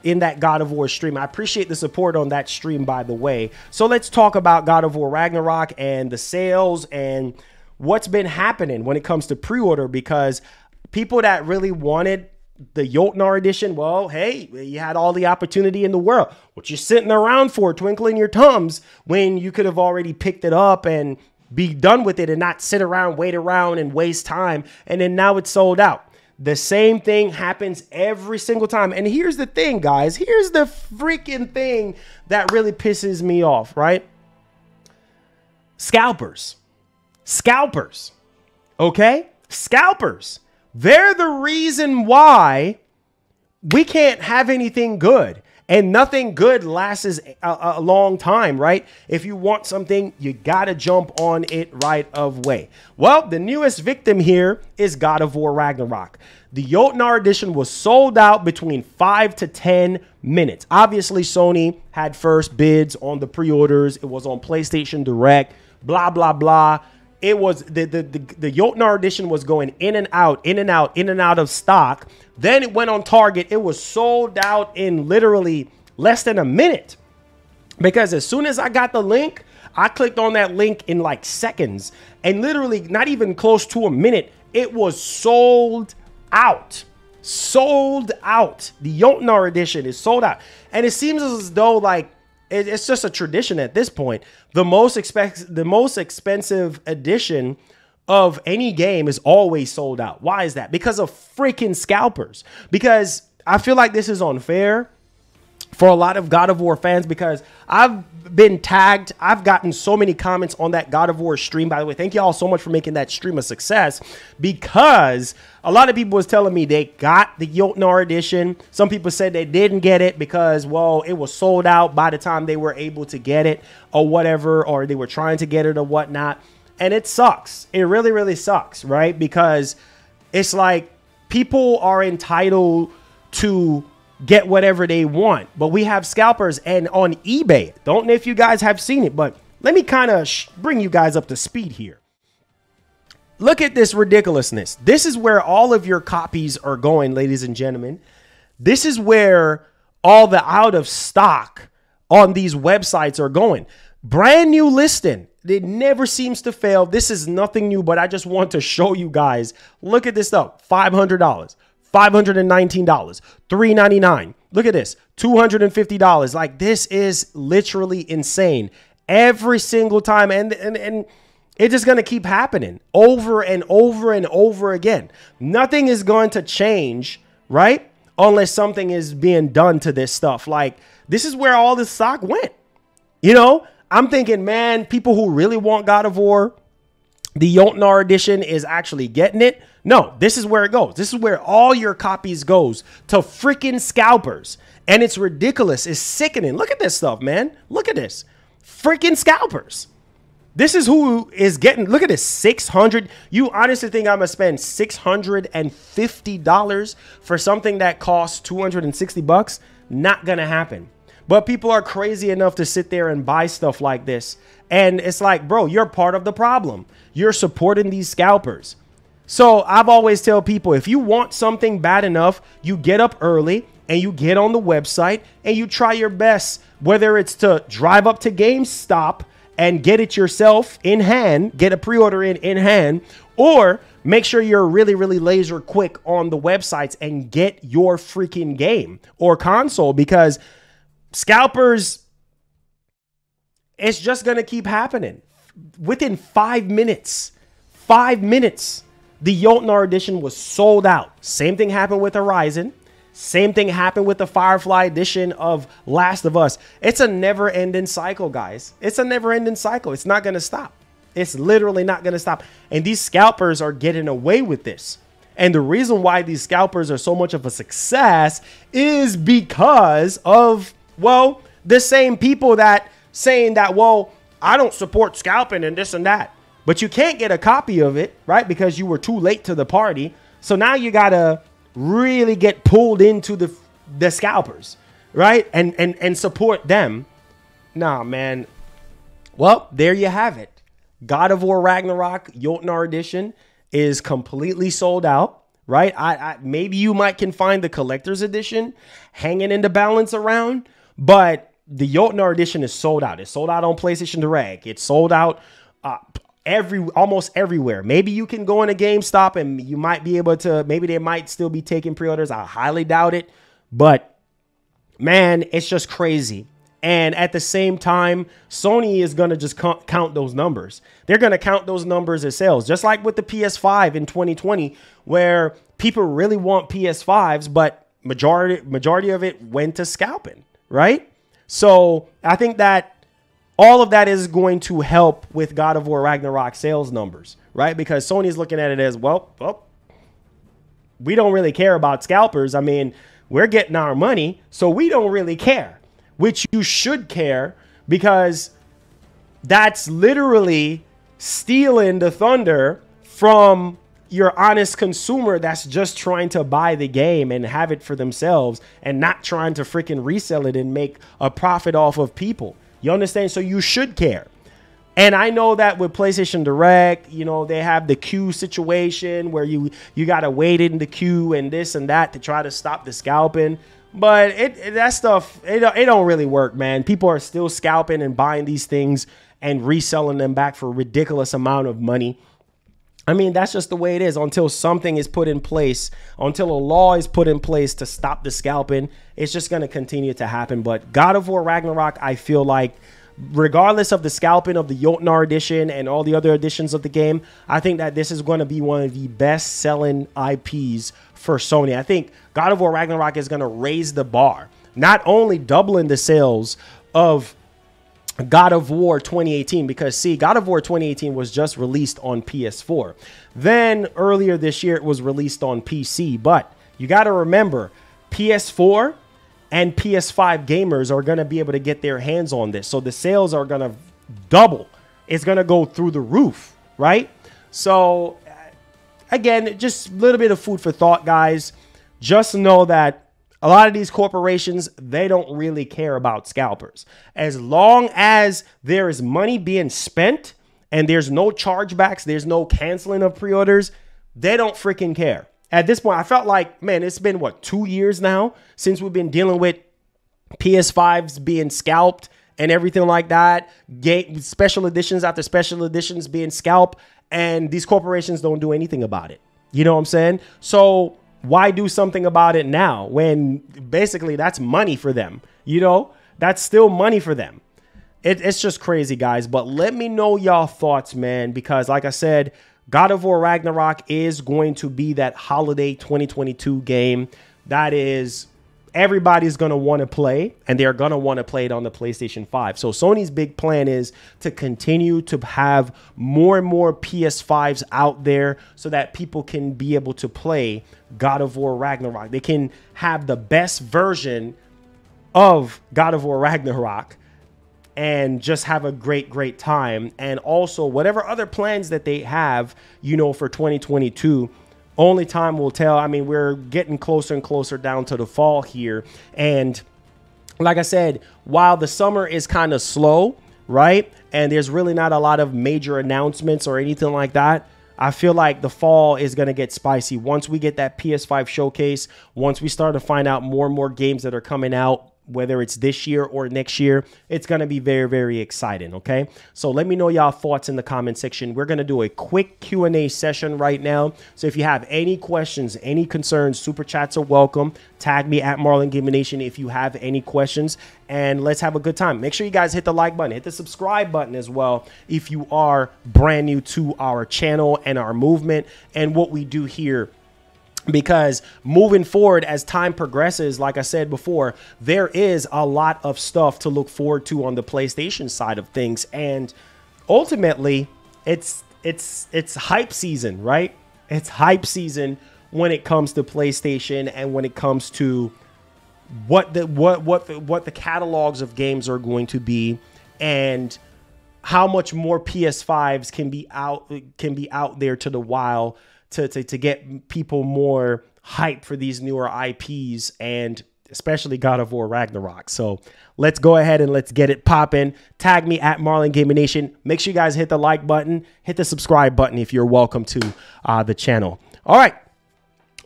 in that God of War stream. I appreciate the support on that stream, by the way. So let's talk about God of War Ragnarok and the sales and what's been happening when it comes to pre-order, because people that really wanted the Jotnar edition, well, hey, you had all the opportunity in the world. What you sitting around for, twinkling your thumbs, when you could have already picked it up and be done with it and not sit around, wait around and waste time. And then now it's sold out. The same thing happens every single time. And here's the thing, guys. Here's the freaking thing that really pisses me off, right? Scalpers. Scalpers. Okay? Scalpers. They're the reason why we can't have anything good. And nothing good lasts a long time, right? If you want something, you gotta jump on it right away. Well, the newest victim here is God of War Ragnarok. The Jotnar edition was sold out between 5 to 10 minutes. Obviously, Sony had first bids on the pre-orders. It was on PlayStation Direct, blah, blah, blah. It was the Jotnar edition was going in and out, in and out, in and out of stock. Then it went on Target. It was sold out in literally less than a minute. Because as soon as I got the link, I clicked on that link in like seconds. And literally not even close to a minute, it was sold out. Sold out. The Jotnar edition is sold out. And it seems as though like it's just a tradition at this point. The most expensive edition of any game is always sold out. Why is that? Because of freaking scalpers. Because I feel like this is unfair for a lot of God of War fans, because I've been tagged. I've gotten so many comments on that God of War stream. By the way, thank you all so much for making that stream a success, because a lot of people was telling me they got the Jotnar edition. Some people said they didn't get it because, well, it was sold out by the time they were able to get it or whatever, or they were trying to get it or whatnot. And it sucks. It really, really sucks, right? Because it's like people are entitled to get whatever they want, but we have scalpers. And on eBay, don't know if you guys have seen it, but let me kind of bring you guys up to speed here. Look at this ridiculousness. This is where all of your copies are going, ladies and gentlemen. This is where all the out of stock on these websites are going. Brand new listing. It never seems to fail. This is nothing new, but I just want to show you guys. Look at this stuff. $500, $519, $399. Look at this, $250. Like, this is literally insane every single time. And it's just going to keep happening over and over and over again. Nothing is going to change, right? Unless something is being done to this stuff. Like, this is where all this stock went. You know, I'm thinking, man, people who really want God of War, the Jotnar edition, is actually getting it. No, this is where it goes. This is where all your copies goes, to freaking scalpers. And it's ridiculous. It's sickening. Look at this stuff, man. Look at this. Freaking scalpers. This is who is getting, look at this, 600. You honestly think I'm going to spend $650 for something that costs 260 bucks? Not going to happen. But people are crazy enough to sit there and buy stuff like this. And it's like, bro, you're part of the problem. You're supporting these scalpers. So I've always tell people, if you want something bad enough, you get up early and you get on the website and you try your best, whether it's to drive up to GameStop and get it yourself in hand, get a pre-order in hand, or make sure you're really, really laser quick on the websites and get your freaking game or console, because scalpers, it's just going to keep happening. Within 5 minutes, the Jotnar edition was sold out. Same thing happened with Horizon. Same thing happened with the Firefly edition of Last of Us. It's a never-ending cycle, guys. It's a never-ending cycle. It's not going to stop. It's literally not going to stop. And these scalpers are getting away with this. And the reason why these scalpers are so much of a success is because of, well, the same people that saying that, well, I don't support scalping and this and that. But you can't get a copy of it, right? Because you were too late to the party. So now you got to really get pulled into the scalpers, right? And support them. Nah, man. Well, there you have it. God of War Ragnarok Jotnar edition is completely sold out, right? Maybe you can find the collector's edition hanging in the balance around, but the Jotnar edition is sold out. It's sold out on PlayStation Direct. It's sold out almost everywhere. Maybe you can go in a GameStop and you might be able to, maybe they might still be taking pre-orders. I highly doubt it, but man, it's just crazy. And at the same time, Sony is going to just count those numbers. They're going to count those numbers as sales, just like with the PS5 in 2020, where people really want PS5s, but majority of it went to scalping, right? So I think that all of that is going to help with God of War Ragnarok sales numbers, right? Because Sony's looking at it as, well, we don't really care about scalpers. I mean, we're getting our money, so we don't really care, which you should care, because that's literally stealing the thunder from your honest consumer that's just trying to buy the game and have it for themselves and not trying to freaking resell it and make a profit off of people. You understand? So you should care. And I know that with PlayStation Direct, you know, they have the queue situation where you got to wait in the queue and this and that to try to stop the scalping. But that stuff, it don't really work, man. People are still scalping and buying these things and reselling them back for a ridiculous amount of money. I mean, that's just the way it is until something is put in place, until a law is put in place to stop the scalping. It's just going to continue to happen. But God of War Ragnarok, I feel like, regardless of the scalping of the Jotnar edition and all the other editions of the game, I think that this is going to be one of the best selling IPs for Sony. I think God of War Ragnarok is going to raise the bar, not only doubling the sales of God of War 2018, because see, God of War 2018 was just released on PS4. Then earlier this year, it was released on PC. But you got to remember, PS4 and PS5 gamers are going to be able to get their hands on this. So the sales are going to double. It's going to go through the roof, right? So again, just a little bit of food for thought, guys. Just know that a lot of these corporations, they don't really care about scalpers. As long as there is money being spent and there's no chargebacks, there's no canceling of pre-orders, they don't freaking care. At this point, I felt like, man, it's been, what, 2 years now since we've been dealing with PS5s being scalped and everything like that. Special editions after special editions being scalped, and these corporations don't do anything about it. You know what I'm saying? So why do something about it now when basically that's money for them? You know, that's still money for them. It's just crazy, guys. But let me know y'all thoughts, man, because like I said, God of War Ragnarok is going to be that holiday 2022 game that is everybody's going to want to play, and they're going to want to play it on the PlayStation 5. So Sony's big plan is to continue to have more and more PS5s out there so that people can be able to play God of War Ragnarok. They can have the best version of God of War Ragnarok and just have a great time. And also whatever other plans that they have, you know, for 2022, only time will tell. I mean, we're getting closer and closer down to the fall here. And like I said, while the summer is kind of slow, right? And there's really not a lot of major announcements or anything like that, I feel like the fall is going to get spicy. Once we get that PS5 showcase, once we start to find out more and more games that are coming out, whether it's this year or next year, it's going to be very exciting, okay? So let me know y'all thoughts in the comment section. We're going to do a quick Q&A session right now. So if you have any questions, any concerns, super chats are welcome. Tag me at Marlon Gaming Nation if you have any questions, and let's have a good time. Make sure you guys hit the like button, hit the subscribe button as well if you are brand new to our channel and our movement and what we do here. Because moving forward, as time progresses, like I said before, there is a lot of stuff to look forward to on the PlayStation side of things. And ultimately, it's hype season, right? It's hype season when it comes to PlayStation and when it comes to what the catalogs of games are going to be and how much more PS5s can be out there to the wild to get people more hype for these newer IPs and especially God of War Ragnarok. So let's go ahead and let's get it popping. Tag me at Marlon Gaming Nation. Make sure you guys hit the like button, hit the subscribe button if you're welcome to the channel. All right,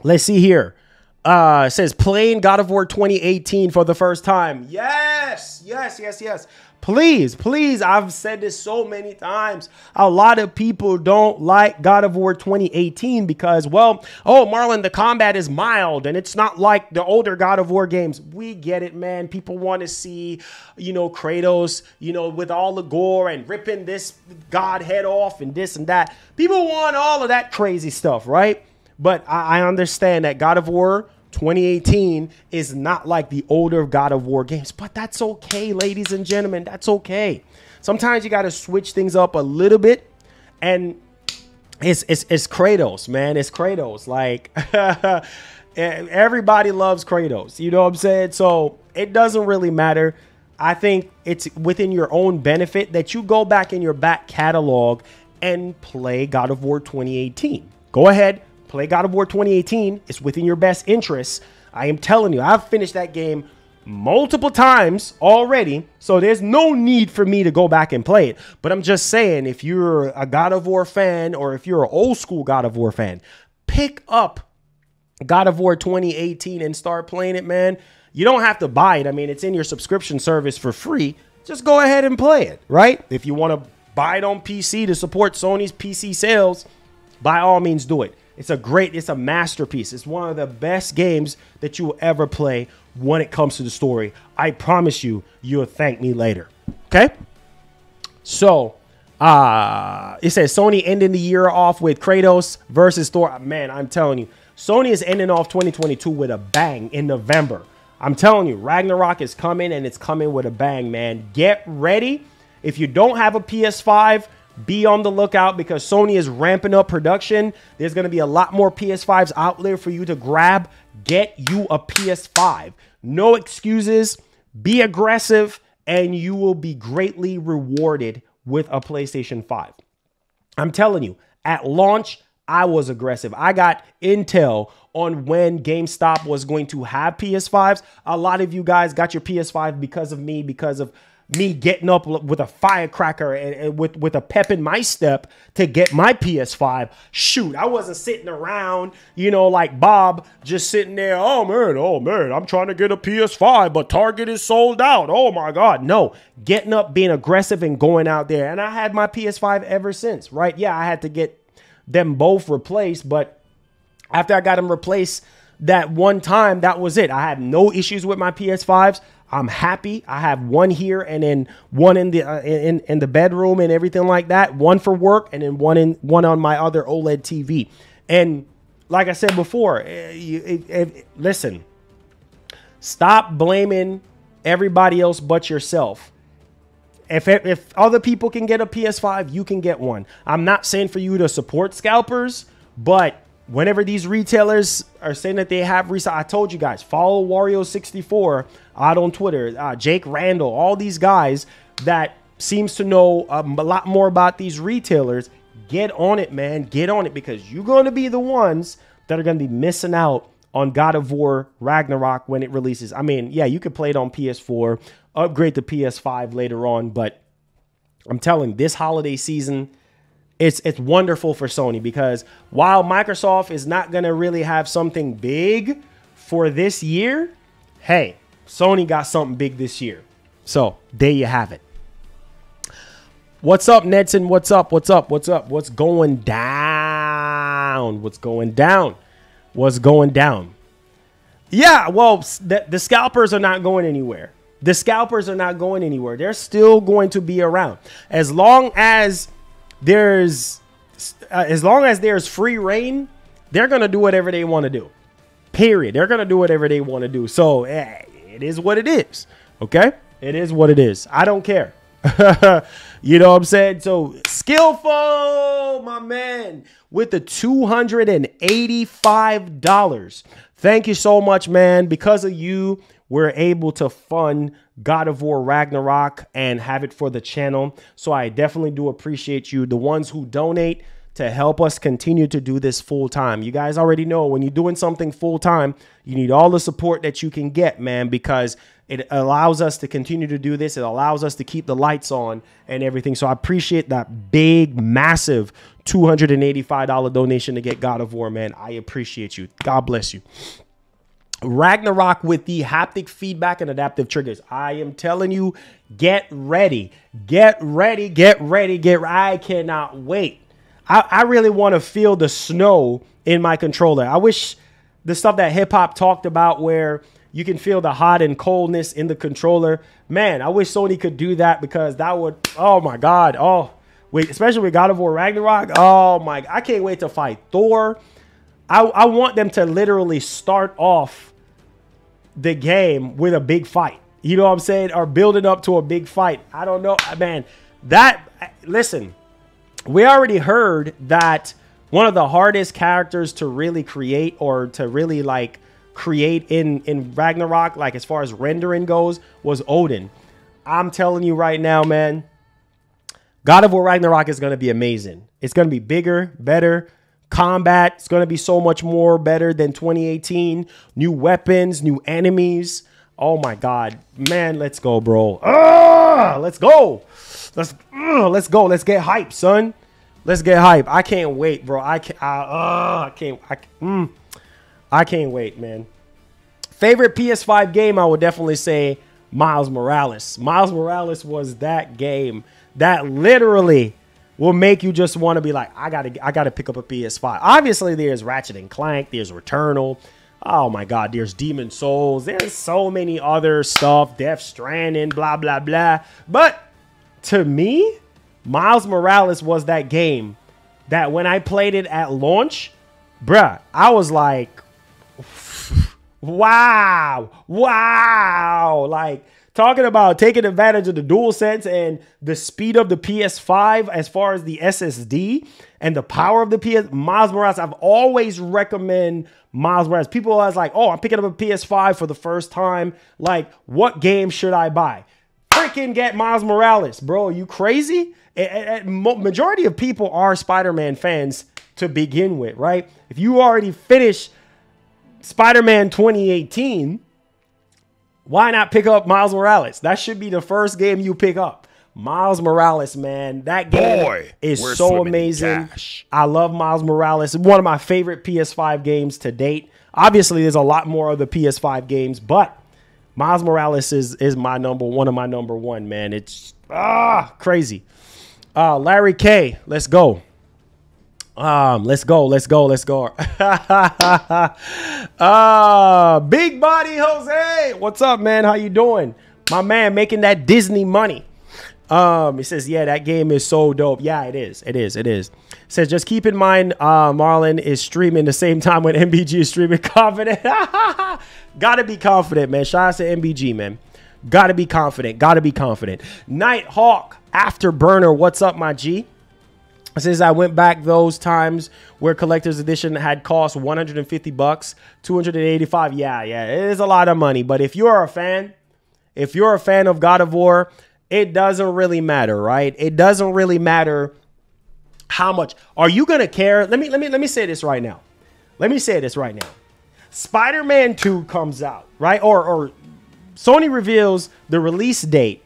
let's see here. It says playing God of War 2018 for the first time. Yes, yes, yes, yes. Please, please. I've said this so many times. A lot of people don't like God of War 2018 because, well, oh, Marlon, the combat is mild and it's not like the older God of War games. We get it, man. People want to see, you know, Kratos, you know, with all the gore and ripping this god head off and this and that. People want all of that crazy stuff, right? But I understand that God of War 2018 is not like the older God of War games, but that's okay, ladies and gentlemen. That's okay. Sometimes you got to switch things up a little bit, and it's Kratos, man. It's Kratos. Like everybody loves Kratos. You know what I'm saying? So it doesn't really matter. I think it's within your own benefit that you go back in your back catalog and play God of War 2018. Go ahead. Play God of War 2018. It's within your best interests. I am telling you, I've finished that game multiple times already, so there's no need for me to go back and play it. But I'm just saying, if you're a God of War fan or if you're an old school God of War fan, pick up God of War 2018 and start playing it, man. You don't have to buy it. I mean, it's in your subscription service for free. Just go ahead and play it, right? If you want to buy it on PC to support Sony's PC sales, by all means do it. It's a masterpiece. It's one of the best games that you will ever play when it comes to the story. I promise you, you'll thank me later. Okay? So, it says Sony ending the year off with Kratos versus Thor. Man, I'm telling you, Sony is ending off 2022 with a bang in November. I'm telling you, Ragnarok is coming, and it's coming with a bang, man. Get ready. If you don't have a PS5, be on the lookout because Sony is ramping up production. There's going to be a lot more PS5s out there for you to grab. Get you a PS5. No excuses. Be aggressive, and you will be greatly rewarded with a PlayStation 5. I'm telling you, at launch, I was aggressive. I got intel on when GameStop was going to have PS5s. A lot of you guys got your PS5 because of me getting up with a firecracker and with a pep in my step to get my PS5. Shoot, I wasn't sitting around, you know, like Bob, just sitting there. Oh man, I'm trying to get a PS5, but Target is sold out. Oh my God. No, getting up, being aggressive and going out there. And I had my PS5 ever since, right? Yeah, I had to get them both replaced, but after I got them replaced that one time, that was it. I had no issues with my PS5s. I'm happy. I have one here and then one in the bedroom and everything like that. One for work and then one on my other OLED TV. And like I said before, listen, stop blaming everybody else but yourself. If other people can get a PS5, you can get one. I'm not saying for you to support scalpers, but whenever these retailers are saying that they have resale, I told you guys, follow Wario64 out on Twitter, Jake Randall, all these guys that seems to know a lot more about these retailers. Get on it, man. Get on it because you're going to be the ones that are going to be missing out on God of War Ragnarok when it releases. I mean, yeah, you could play it on PS4, upgrade to PS5 later on, but I'm telling you, this holiday season, it's wonderful for Sony because while Microsoft is not going to really have something big for this year, hey, Sony got something big this year. So there you have it. What's up, Nedson? What's up? What's up? What's up? What's going down? What's going down? What's going down? Yeah, well, the scalpers are not going anywhere. The scalpers are not going anywhere. They're still going to be around. As long as there's free reign, they're going to do whatever they want to do. Period. They're going to do whatever they want to do. So it is what it is. Okay? It is what it is. I don't care. You know what I'm saying? So Skillful, my man, with the $285. Thank you so much, man. Because of you, we're able to fund God of War Ragnarok and have it for the channel. So I definitely do appreciate you. The ones who donate to help us continue to do this full time. You guys already know when you're doing something full time, you need all the support that you can get, man, because it allows us to continue to do this. It allows us to keep the lights on and everything. So I appreciate that big, massive $285 donation to get God of War, man. I appreciate you. God bless you. Ragnarok with the haptic feedback and adaptive triggers. I am telling you, get ready. Get ready, get ready, get ready. I cannot wait. I really want to feel the snow in my controller. I wish the stuff that hip hop talked about where you can feel the hot and coldness in the controller. Man, I wish Sony could do that, because that would, oh my God. Oh, wait, especially with God of War Ragnarok. Oh my, I can't wait to fight Thor. I want them to literally start off the game with a big fight. You know what I'm saying? Or building up to a big fight. I don't know, man. Listen, we already heard that one of the hardest characters to really create, or to really like create in Ragnarok, like as far as rendering goes, was Odin. I'm telling you right now, man, God of War Ragnarok is going to be amazing. It's going to be bigger, better. Combat, it's going to be so much more better than 2018. New weapons, new enemies. Oh my God, man, let's go, bro. Let's go. Let's go. Let's get hype, son. Let's get hype. I can't wait, bro. I can't wait, man. Favorite PS5 game, I would definitely say Miles Morales. Miles Morales was that game that literally will make you just want to be like, I gotta pick up a PS5. Obviously, there's Ratchet and Clank, there's Returnal. Oh my God, there's Demon Souls. There's so many other stuff, Death Stranding, blah, blah, blah. But to me, Miles Morales was that game that when I played it at launch, bruh, I was like, wow, wow. Like, talking about taking advantage of the DualSense and the speed of the PS5 as far as the SSD and the power of the Miles Morales. I've always recommend Miles Morales. People are always like, oh, I'm picking up a PS5 for the first time. Like, what game should I buy? Freaking get Miles Morales, bro. You crazy? Majority of people are Spider-Man fans to begin with, right? If you already finished Spider-Man 2018, why not pick up Miles Morales? That should be the first game you pick up. Miles Morales, man. That game is so amazing. I love Miles Morales. It's one of my favorite PS5 games to date. Obviously, there's a lot more of the PS5 games, but Miles Morales is one of my number one, man. It's crazy. Larry K, let's go. Let's go. Big Body Jose, what's up, man? How you doing? My man making that Disney money. He says, yeah, that game is so dope. Yeah, it is. Says, just keep in mind, Marlon is streaming the same time when MBG is streaming. Confident. Gotta be confident, man. Shout out to MBG, man. Gotta be confident. Nighthawk Afterburner, what's up, my G? Since I went back those times where collector's edition had cost 150 bucks, 285. Yeah, it is a lot of money. But if you're a fan of God of War, it doesn't really matter, right? It doesn't really matter how much. Are you gonna care? Let me say this right now. Spider-Man 2 comes out, right? Or Sony reveals the release date.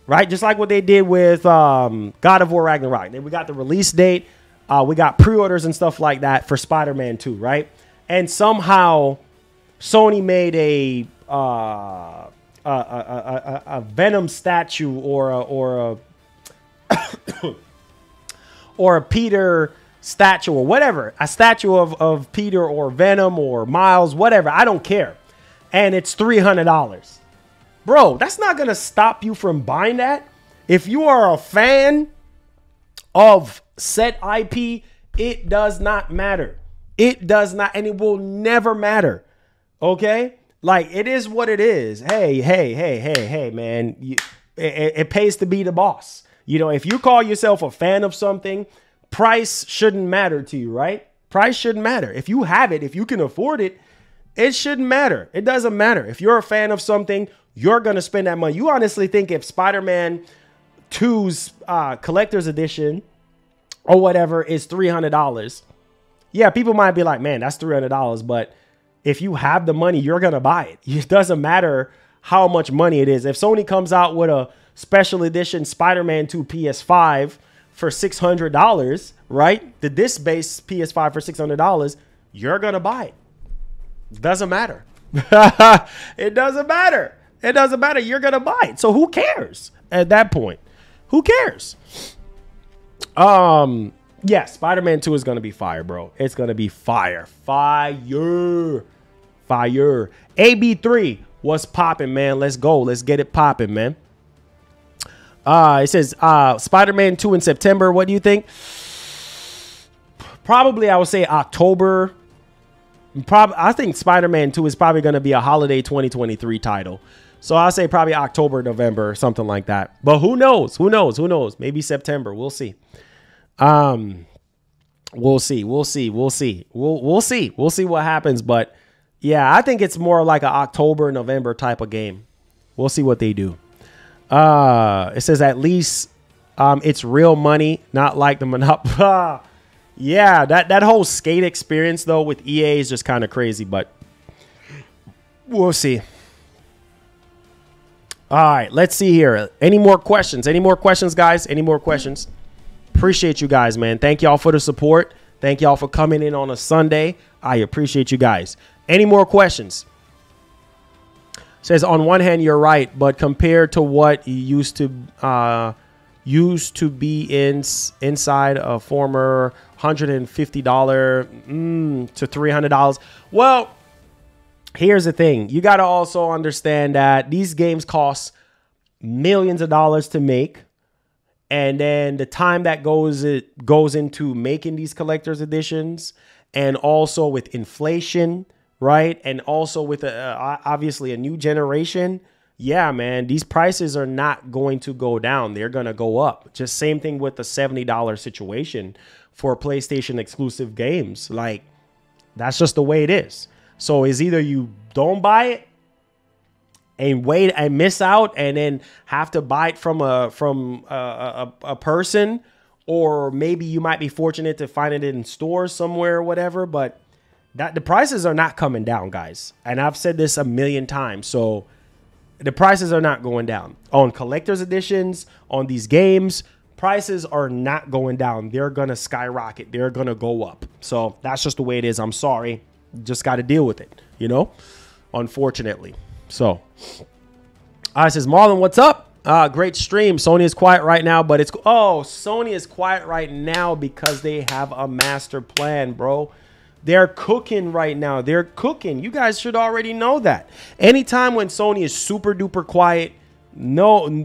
Right, just like what they did with God of War Ragnarok. Then we got the release date. We got pre-orders and stuff like that for Spider-Man 2, right? And somehow Sony made a Venom statue or a Peter statue or whatever, a statue of Peter or Venom or Miles, whatever. I don't care, and it's $300. Bro, that's not going to stop you from buying that. If you are a fan of set IP, it does not matter. It does not, and it will never matter. Okay? Like, it is what it is. Hey, man. It pays to be the boss. You know, if you call yourself a fan of something, price shouldn't matter to you, right? Price shouldn't matter. If you have it, if you can afford it, it shouldn't matter. It doesn't matter. If you're a fan of something, you're going to spend that money. You honestly think if Spider-Man 2's collector's edition or whatever is $300, yeah, people might be like, man, that's $300. But if you have the money, you're going to buy it. It doesn't matter how much money it is. If Sony comes out with a special edition Spider-Man 2 PS5 for $600, right? The disc-based PS5 for $600, you're going to buy it. Doesn't matter. It doesn't matter. It doesn't matter. You're going to buy it. So who cares at that point? Who cares? Yeah, Spider-Man 2 is going to be fire, bro. It's going to be fire. Fire. Fire. AB3, what's popping, man? Let's go. Let's get it popping, man. It says Spider-Man 2 in September. What do you think? Probably, I would say October. I think Spider-Man 2 is probably going to be a holiday 2023 title. So I'll say probably October, November, or something like that. But who knows? Who knows? Who knows? Maybe September. We'll see. We'll see. We'll see. We'll see. We'll see. We'll see what happens. But yeah, I think it's more like an October, November type of game. We'll see what they do. It says at least it's real money, not like the Monopoly. Yeah, that whole skate experience though with EA is just kind of crazy, but we'll see. All right, let's see here. Any more questions? Any more questions, guys? Any more questions? Appreciate you guys, man. Thank y'all for the support. Thank y'all for coming in on a Sunday. I appreciate you guys. Any more questions? Says on one hand, you're right, but compared to what used to be inside a former $150 to $300. Well, here's the thing. You got to also understand that these games cost millions of dollars to make. And then the time that goes into making these collector's editions, and also with inflation, right? And also with obviously a new generation. Yeah, man, these prices are not going to go down. They're going to go up. Just same thing with the $70 situation for PlayStation exclusive games. Like, that's just the way it is. So it's either you don't buy it and wait and miss out and then have to buy it from a person, or maybe you might be fortunate to find it in stores somewhere or whatever. But the prices are not coming down, guys. And I've said this a million times. So the prices are not going down on collector's editions, on these games. Prices are not going down. They're going to skyrocket. They're going to go up. So that's just the way it is. I'm sorry. Just got to deal with it, you know, unfortunately. So I says, Marlon, what's up? Great stream. Sony is quiet right now, but it's, oh, Sony is quiet right now because they have a master plan, bro. They're cooking right now. They're cooking. You guys should already know that. Anytime when Sony is super duper quiet,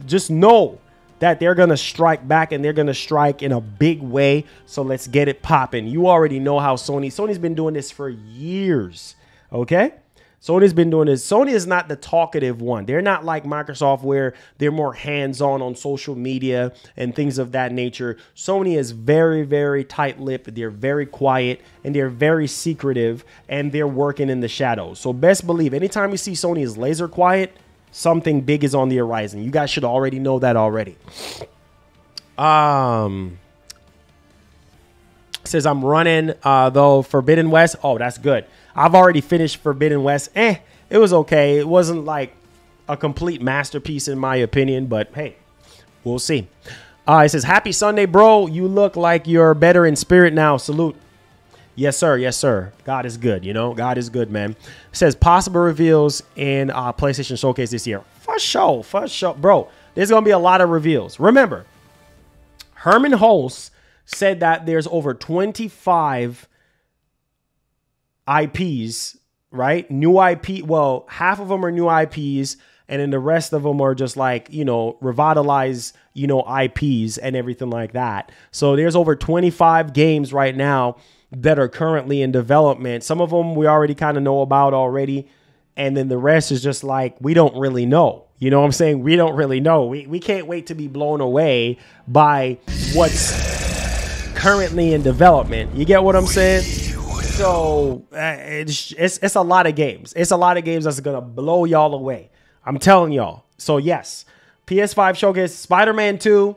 just know that they're going to strike back, and they're going to strike in a big way. So let's get it popping. You already know how Sony's been doing this for years. Okay? Sony's been doing this. Sony is not the talkative one. They're not like Microsoft where they're more hands-on on social media and things of that nature. Sony is very, very tight-lipped. They're very quiet, and they're very secretive, and they're working in the shadows. So best believe anytime you see Sony is laser quiet, something big is on the horizon. You guys should already know that already. Says I'm running though Forbidden West. Oh, that's good. I've already finished Forbidden West. It was okay. It wasn't like a complete masterpiece in my opinion, but hey, we'll see. It says happy Sunday, bro. You look like you're better in spirit now. Salute. Yes, sir. Yes, sir. God is good. You know, God is good, man. It says possible reveals in PlayStation Showcase this year. For sure. For sure. Bro, there's going to be a lot of reveals. Remember, Herman Hulse said that there's over 25 IPs, right? New IP. Well, half of them are new IPs, and then the rest of them are just like, you know, revitalized, you know, IPs and everything like that. So there's over 25 games right now that are currently in development. Some of them we already kind of know about already. And then the rest is just like, we don't really know. You know what I'm saying? We don't really know. We can't wait to be blown away by what's currently in development. You get what I'm saying? So it's a lot of games. It's a lot of games that's going to blow y'all away. I'm telling y'all. So yes, PS5 Showcase, Spider-Man 2.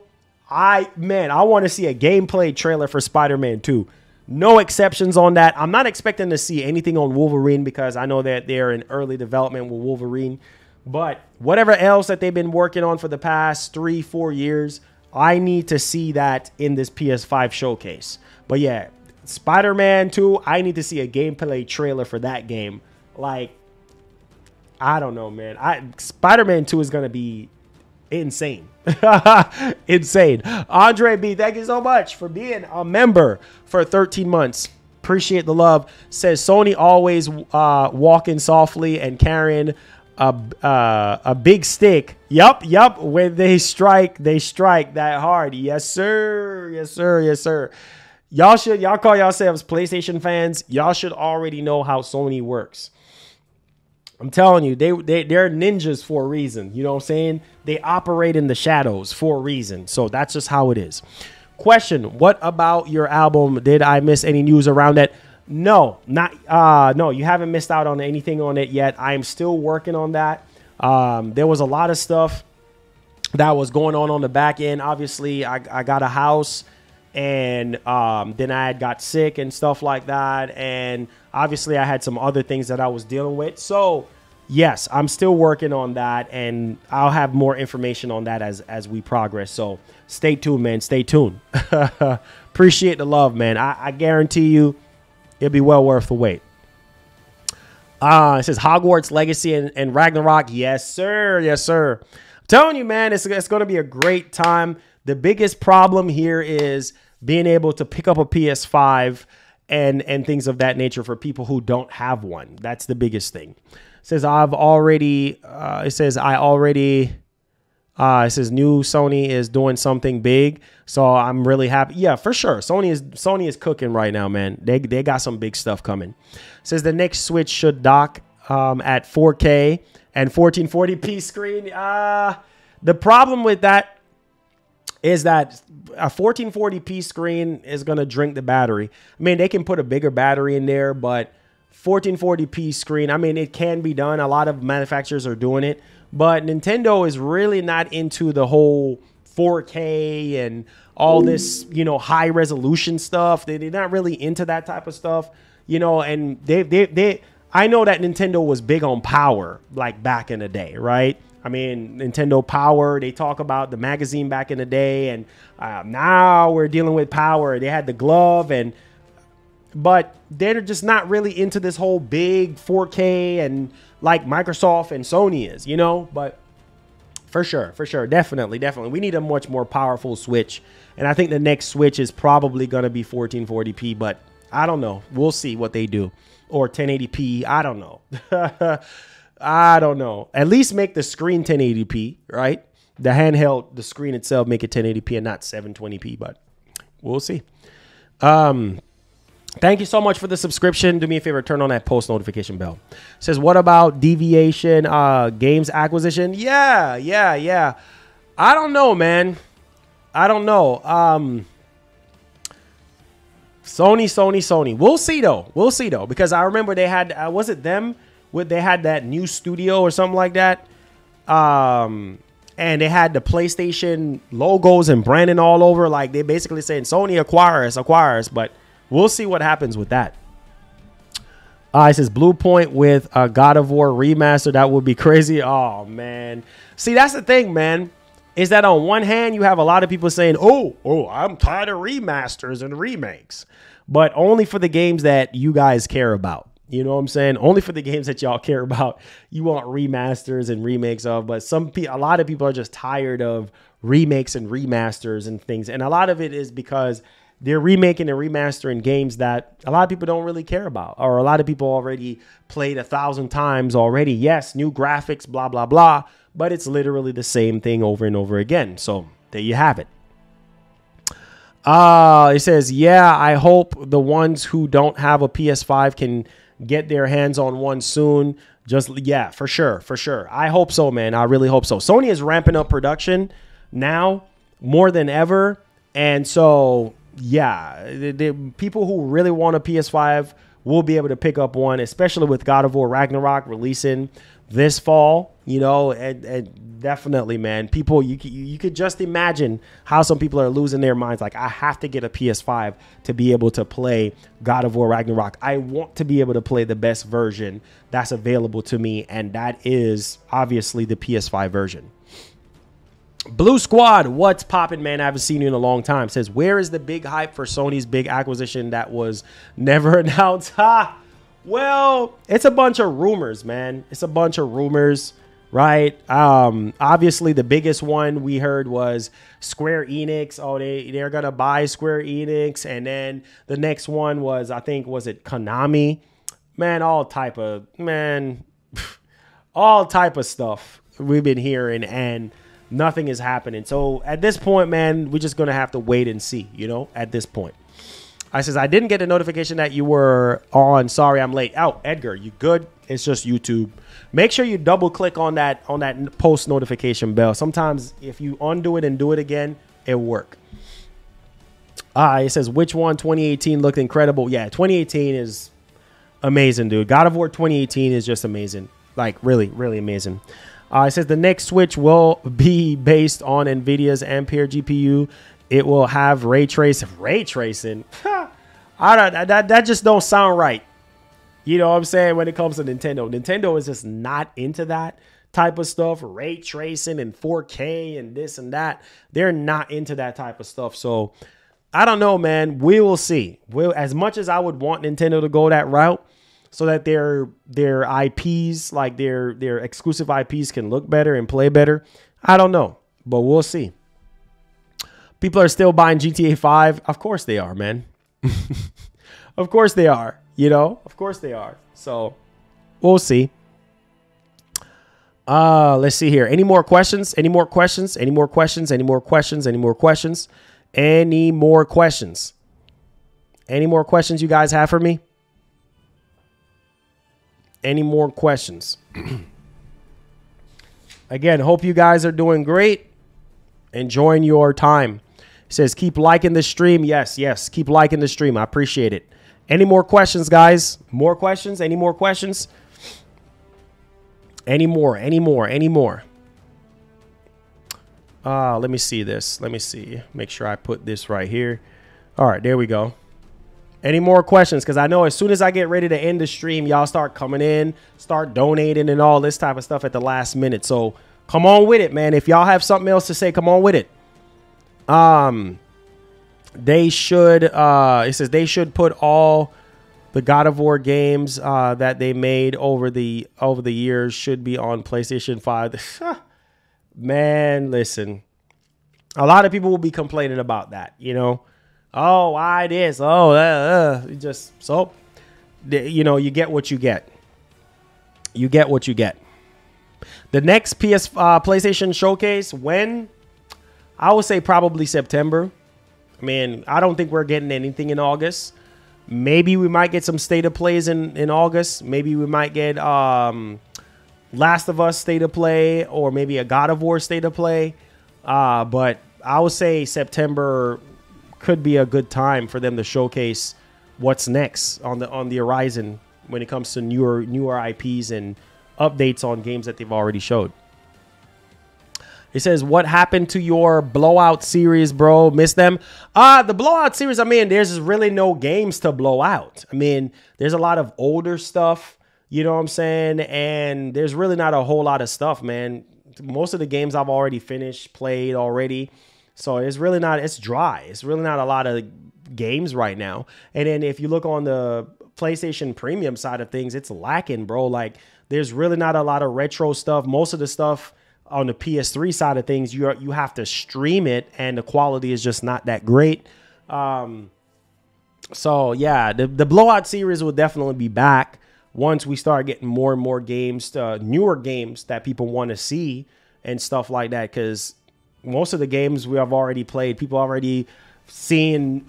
I want to see a gameplay trailer for Spider-Man 2. No exceptions on that. I'm not expecting to see anything on Wolverine because I know that they're in early development with Wolverine. But whatever else that they've been working on for the past 3-4 years, I need to see that in this PS5 Showcase. But yeah, Spider-Man 2, I need to see a gameplay trailer for that game. Like, I don't know, man. Spider-Man 2 is going to be insane. Insane. Andre B, thank you so much for being a member for 13 months. Appreciate the love. Says Sony always walking softly and carrying a big stick. Yup. When they strike that hard. Yes, sir. Yes, sir. Yes, sir. Y'all call yourselves PlayStation fans. Y'all should already know how Sony works. I'm telling you, they're ninjas for a reason. You know what I'm saying? They operate in the shadows for a reason. So that's just how it is. Question: what about your album? Did I miss any news around it? No, no, you haven't missed out on anything on it yet. I'm still working on that. There was a lot of stuff that was going on the back end. Obviously, I got a house, and then I had got sick and stuff like that. And obviously, I had some other things that I was dealing with. So yes, I'm still working on that, and I'll have more information on that as we progress. So stay tuned, man. Stay tuned. Appreciate the love, man. I guarantee you it'll be well worth the wait. It says Hogwarts Legacy and Ragnarok. Yes, sir. Yes, sir. I'm telling you, man, it's going to be a great time. The biggest problem here is being able to pick up a PS5 and things of that nature for people who don't have one. That's the biggest thing. It says it says new Sony is doing something big. So I'm really happy. Yeah, for sure. Sony is cooking right now, man. They got some big stuff coming. It says the next Switch should dock at 4K and 1440p screen. The problem with that is that a 1440p screen is going to drink the battery. I mean, they can put a bigger battery in there, but 1440p screen, I mean, it can be done. A lot of manufacturers are doing it, but Nintendo is really not into the whole 4K and all this, you know, high resolution stuff. They're not really into that type of stuff, you know, and I know that Nintendo was big on power, like back in the day, right? I mean, Nintendo Power, they talk about the magazine back in the day, and now we're dealing with power. They had the glove, but they're just not really into this whole big 4K and like Microsoft and Sony is, you know, but for sure, definitely. We need a much more powerful Switch, and I think the next Switch is probably going to be 1440p, but I don't know. We'll see what they do, or 1080p. I don't know. I don't know. At least make the screen 1080p, right? The handheld, the screen itself, make it 1080p and not 720p, but we'll see. Thank you so much for the subscription. Do me a favor, turn on that post notification bell. It says, what about Deviation Games acquisition? Yeah. I don't know, man. I don't know. Sony. We'll see though, because I remember they had, was it them? They had that new studio or something like that. And they had the PlayStation logos and branding all over. Like, they basically saying Sony acquire us, but we'll see what happens with that. It says Blue Point with a God of War remaster. That would be crazy. Oh, man. See, that's the thing, man, is that on one hand, you have a lot of people saying, oh, I'm tired of remasters and remakes, but only for the games that you guys care about. You know what I'm saying? Only for the games that y'all care about, you want remasters and remakes of. But a lot of people are just tired of remakes and remasters and things. And a lot of it is because they're remaking and remastering games that a lot of people don't really care about, or a lot of people already played 1,000 times already. Yes, new graphics, blah, blah, blah. But it's literally the same thing over and over again. So there you have it. It says, yeah, I hope the ones who don't have a PS5 can get their hands on one soon. Yeah, for sure. I hope so, man. I really hope so. Sony is ramping up production now more than ever. And so, yeah, the people who really want a PS5 will be able to pick up one, especially with God of War Ragnarok releasing this fall, you know, and definitely, man, people, you could just imagine how some people are losing their minds. Like, I have to get a PS5 to be able to play God of War Ragnarok. I want to be able to play the best version that's available to me, and that is obviously the PS5 version. Blue Squad, what's poppin', man? I haven't seen you in a long time. Says, where is the big hype for Sony's big acquisition that was never announced? Well, it's a bunch of rumors, man. It's a bunch of rumors, right? Obviously, the biggest one we heard was Square Enix. Oh, they're gonna buy Square Enix, and then the next one was, I think, was it Konami? Man, all type of stuff we've been hearing, and nothing is happening. So at this point, man, we're just gonna have to wait and see. You know, at this point. I says, I didn't get a notification that you were on. Sorry, I'm late. Oh, Edgar, you good? It's just YouTube. Make sure you double click on that post notification bell. Sometimes if you undo it and do it again, it'll work. It says, which one? 2018 looked incredible. Yeah, 2018 is amazing, dude. God of War 2018 is just amazing. Like, really, really amazing. It says the next Switch will be based on NVIDIA's Ampere GPU. It will have ray tracing. Ray tracing? That just don't sound right. You know what I'm saying? When it comes to Nintendo. Nintendo is just not into that type of stuff. Ray tracing and 4K and this and that. They're not into that type of stuff. So, I don't know, man. We will see. As much as I would want Nintendo to go that route so that their IPs, like their exclusive IPs can look better and play better, I don't know. But we'll see. People are still buying GTA 5. Of course they are, man. Of course they are. You know, of course they are. So we'll see. Let's see here. Any more questions? Any more questions? Any more questions? Any more questions? Any more questions? Any more questions? Any more questions you guys have for me? Any more questions? Again, hope you guys are doing great. Enjoying your time. It says, keep liking the stream. Yes, yes. Keep liking the stream. I appreciate it. Any more questions, guys? More questions? Any more questions? Any more? Any more? Any more? Let me see this. Let me see. Make sure I put this right here. All right, there we go. Any more questions? Because I know as soon as I get ready to end the stream, y'all start coming in, start donating and all this type of stuff at the last minute. So come on with it, man. If y'all have something else to say, come on with it. They should, it says they should put all the God of War games that they made over the years should be on PlayStation 5. Man, listen. A lot of people will be complaining about that, you know. Oh, why this? Oh, just so, you know, you get what you get. You get what you get. The next PlayStation showcase, when? I would say probably September. I mean, I don't think we're getting anything in August. Maybe we might get some state of plays in August. Maybe we might get Last of Us state of play, or maybe a God of War state of play. But I would say September could be a good time for them to showcase what's next on the horizon when it comes to newer IPs and updates on games that they've already showed. It says, what happened to your Blowout series, bro? Missed them? The Blowout series, I mean, there's really no games to blow out. I mean, there's a lot of older stuff, you know what I'm saying? And there's really not a whole lot of stuff, man. Most of the games I've already finished, played already. So it's really not, it's dry. It's really not a lot of games right now. And then if you look on the PlayStation Premium side of things, it's lacking, bro. Like, there's really not a lot of retro stuff. Most of the stuff on the PS3 side of things, you have to stream it, and the quality is just not that great. So yeah, the Blowout series will definitely be back once we start getting more and more games, newer games that people want to see and stuff like that. Because most of the games we have already played, people already seen,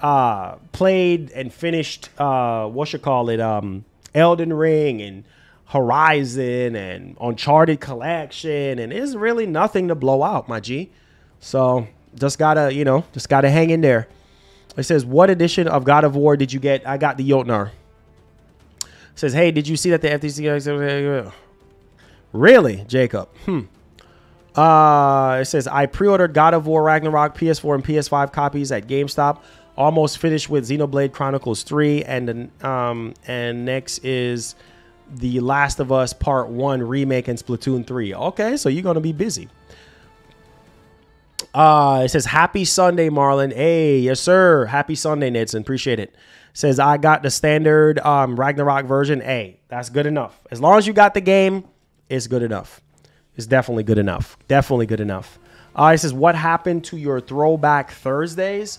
played and finished. Elden Ring and Horizon and Uncharted Collection, and there's really nothing to blow out, my G. So just gotta hang in there. It says, what edition of God of War did you get? I got the Jotnar. It says, hey, did you see that the FTC? Really, Jacob? It says, I pre-ordered God of War Ragnarok PS4 and PS5 copies at GameStop. Almost finished with Xenoblade Chronicles 3, and next is The Last of Us Part 1 remake and Splatoon 3. Okay, so you're going to be busy. It says, happy Sunday, Marlon. Hey, yes, sir. Happy Sunday, Nidson. Appreciate it. Says, I got the standard Ragnarok version. Hey, that's good enough. As long as you got the game, it's good enough. It's definitely good enough. Definitely good enough. It says, what happened to your Throwback Thursdays?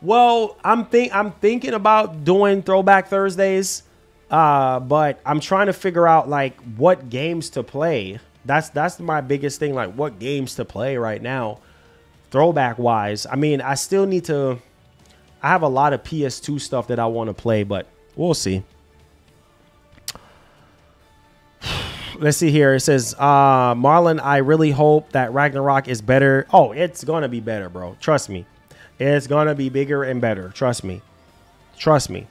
Well, I'm thinking about doing Throwback Thursdays, but I'm trying to figure out, like, what games to play. That's my biggest thing, like, what games to play right now. Throwback wise, I mean, I still need to. I have a lot of PS2 stuff that I want to play, but we'll see. Let's see here. It says, Marlon, I really hope that Ragnarok is better. Oh, it's gonna be better, bro. Trust me. It's gonna be bigger and better. Trust me. Trust me.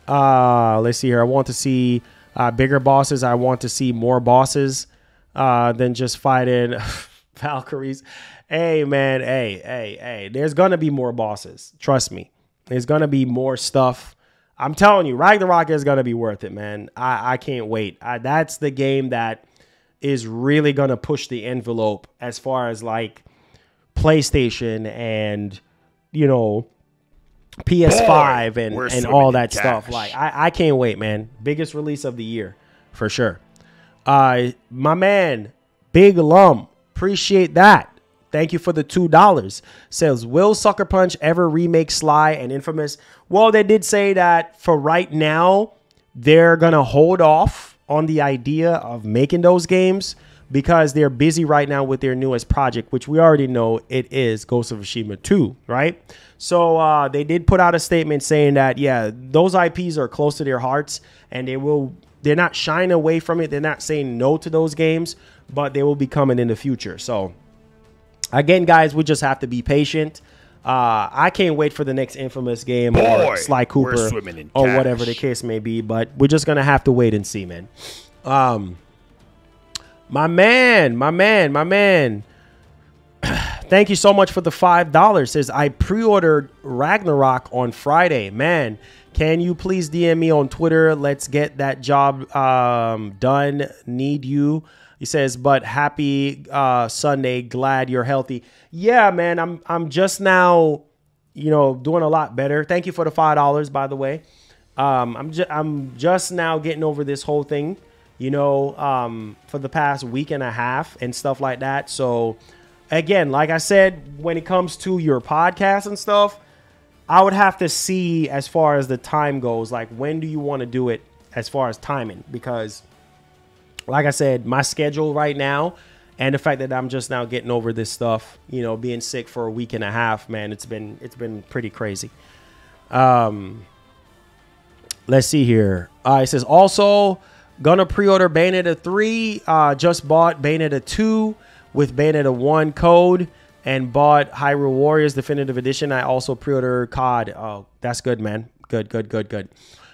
Let's see here. I want to see bigger bosses. I want to see more bosses than just fighting Valkyries. Hey, man. Hey. There's going to be more bosses. Trust me. There's going to be more stuff. I'm telling you, Ragnarok is going to be worth it, man. I can't wait. That's the game that is really going to push the envelope as far as, like, PlayStation and, you know, PS5 and all that stuff. Like, I can't wait, man. Biggest release of the year, for sure. My man, Big Lum, appreciate that. Thank you for the $2. Says, will Sucker Punch ever remake Sly and Infamous? Well, they did say that for right now, they're going to hold off on the idea of making those games because they're busy right now with their newest project, which we already know it is Ghost of Tsushima 2, right? So they did put out a statement saying that, yeah, those IPs are close to their hearts and they're not shying away from it. They're not saying no to those games, but they will be coming in the future. So again, guys, we just have to be patient. I can't wait for the next Infamous game or Sly Cooper or whatever the case may be, but we're just going to have to wait and see, man. My man. Thank you so much for the $5. Says, I pre-ordered Ragnarok on Friday. Man, can you please DM me on Twitter? Let's get that job done. Need you. He says, but happy Sunday. Glad you're healthy. Yeah, man, I'm just now, you know, doing a lot better. Thank you for the $5, by the way. I'm just now getting over this whole thing, you know, for the past week and a half and stuff like that. So again, like I said, when it comes to your podcast and stuff, I would have to see as far as the time goes, like when do you want to do it as far as timing? Because like I said, my schedule right now and the fact that I'm just now getting over this stuff, you know, being sick for a week and a half, man, it's been pretty crazy. Let's see here. It says also gonna pre-order Bayonetta 3. Just bought Bayonetta 2 with Bayonetta 1 code and bought Hyrule Warriors Definitive Edition. I also pre-ordered COD. Oh, that's good, man. Good.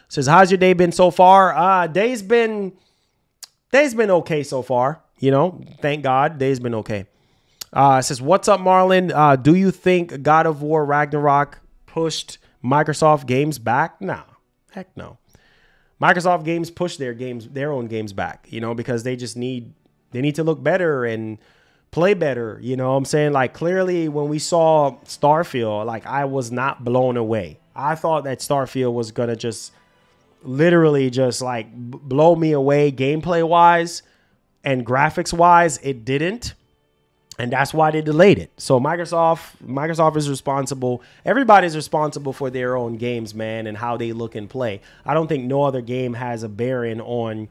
Says, how's your day been so far? Day's been okay so far. You know, thank God. Day's been okay. Says, what's up, Marlon? Do you think God of War Ragnarok pushed Microsoft games back? Nah, heck no. Microsoft games push their own games back, you know, because they need to look better and play better. You know what I'm saying? Like, clearly when we saw Starfield, like, I was not blown away. I thought that Starfield was going to just literally just like blow me away gameplay wise and graphics wise. It didn't. And that's why they delayed it. So Microsoft is responsible. Everybody's responsible for their own games, man, and how they look and play. I don't think no other game has a bearing on,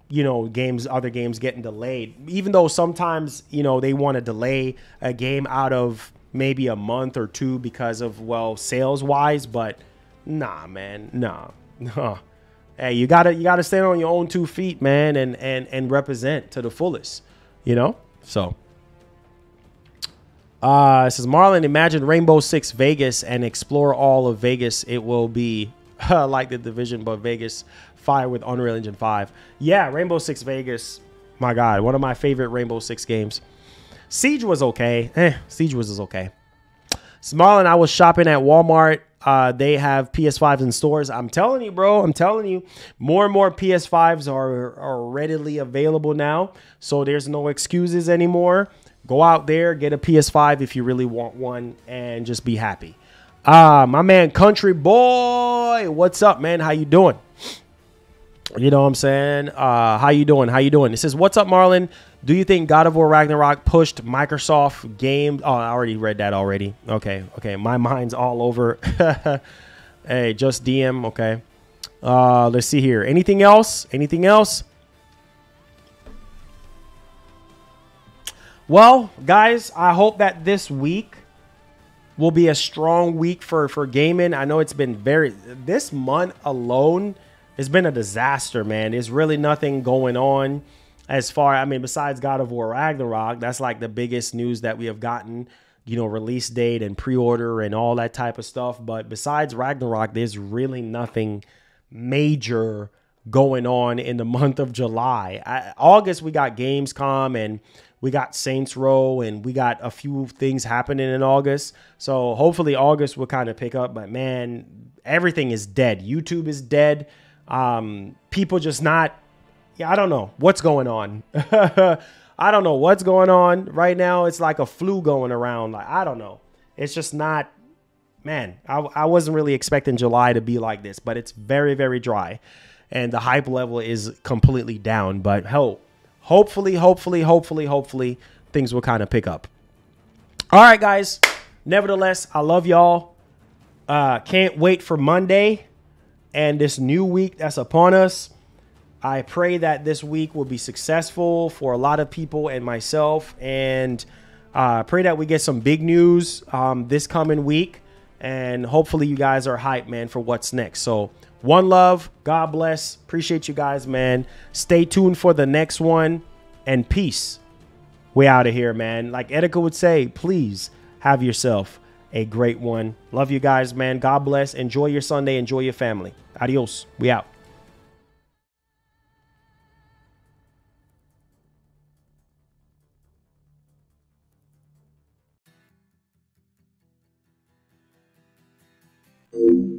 you know, other games getting delayed. Even though sometimes, you know, they want to delay a game out of maybe a month or two because of, well, sales wise. But nah, man, nah. Hey, you gotta stand on your own 2 feet, man, and represent to the fullest, you know. So. It says, Marlon, imagine Rainbow Six Vegas and explore all of Vegas. It will be like The Division, but Vegas fire with Unreal Engine 5. Yeah, Rainbow Six Vegas. My God, one of my favorite Rainbow Six games. Siege was okay. Siege was okay. So, Marlon, I was shopping at Walmart. They have PS5s in stores. I'm telling you, bro. I'm telling you. More and more PS5s are readily available now. So there's no excuses anymore. Go out there, get a PS5 if you really want one, and just be happy. My man, Country Boy, what's up, man? How you doing? You know what I'm saying? How you doing? How you doing? It says, what's up, Marlon? Do you think God of War Ragnarok pushed Microsoft games? Oh, I already read that already. Okay. My mind's all over. Hey, just DM. Okay. Let's see here. Anything else? Well, guys, I hope that this week will be a strong week for gaming. I know it's been this month alone, it's been a disaster, man. There's really nothing going on besides God of War Ragnarok. That's like the biggest news that we have gotten, release date and pre-order and all that type of stuff. But besides Ragnarok, there's really nothing major going on in the month of July. August, we got Gamescom and we got Saints Row and we got a few things happening in August. So hopefully August will kind of pick up. But man, everything is dead. YouTube is dead. People just not, I don't know what's going on. I don't know what's going on right now. It's like a flu going around. Like, I don't know. It's just not, man, I wasn't really expecting July to be like this, but it's very, very dry. And the hype level is completely down. But hopefully, things will kind of pick up. All right, guys. Nevertheless, I love y'all. Can't wait for Monday and this new week that's upon us. I pray that this week will be successful for a lot of people and myself. And pray that we get some big news this coming week. And hopefully you guys are hyped, man, for what's next. So one love. God bless. Appreciate you guys, man. Stay tuned for the next one. And peace. We out of here, man. Like Etika would say, please have yourself a great one. Love you guys, man. God bless. Enjoy your Sunday. Enjoy your family. Adios. We out. Thank you.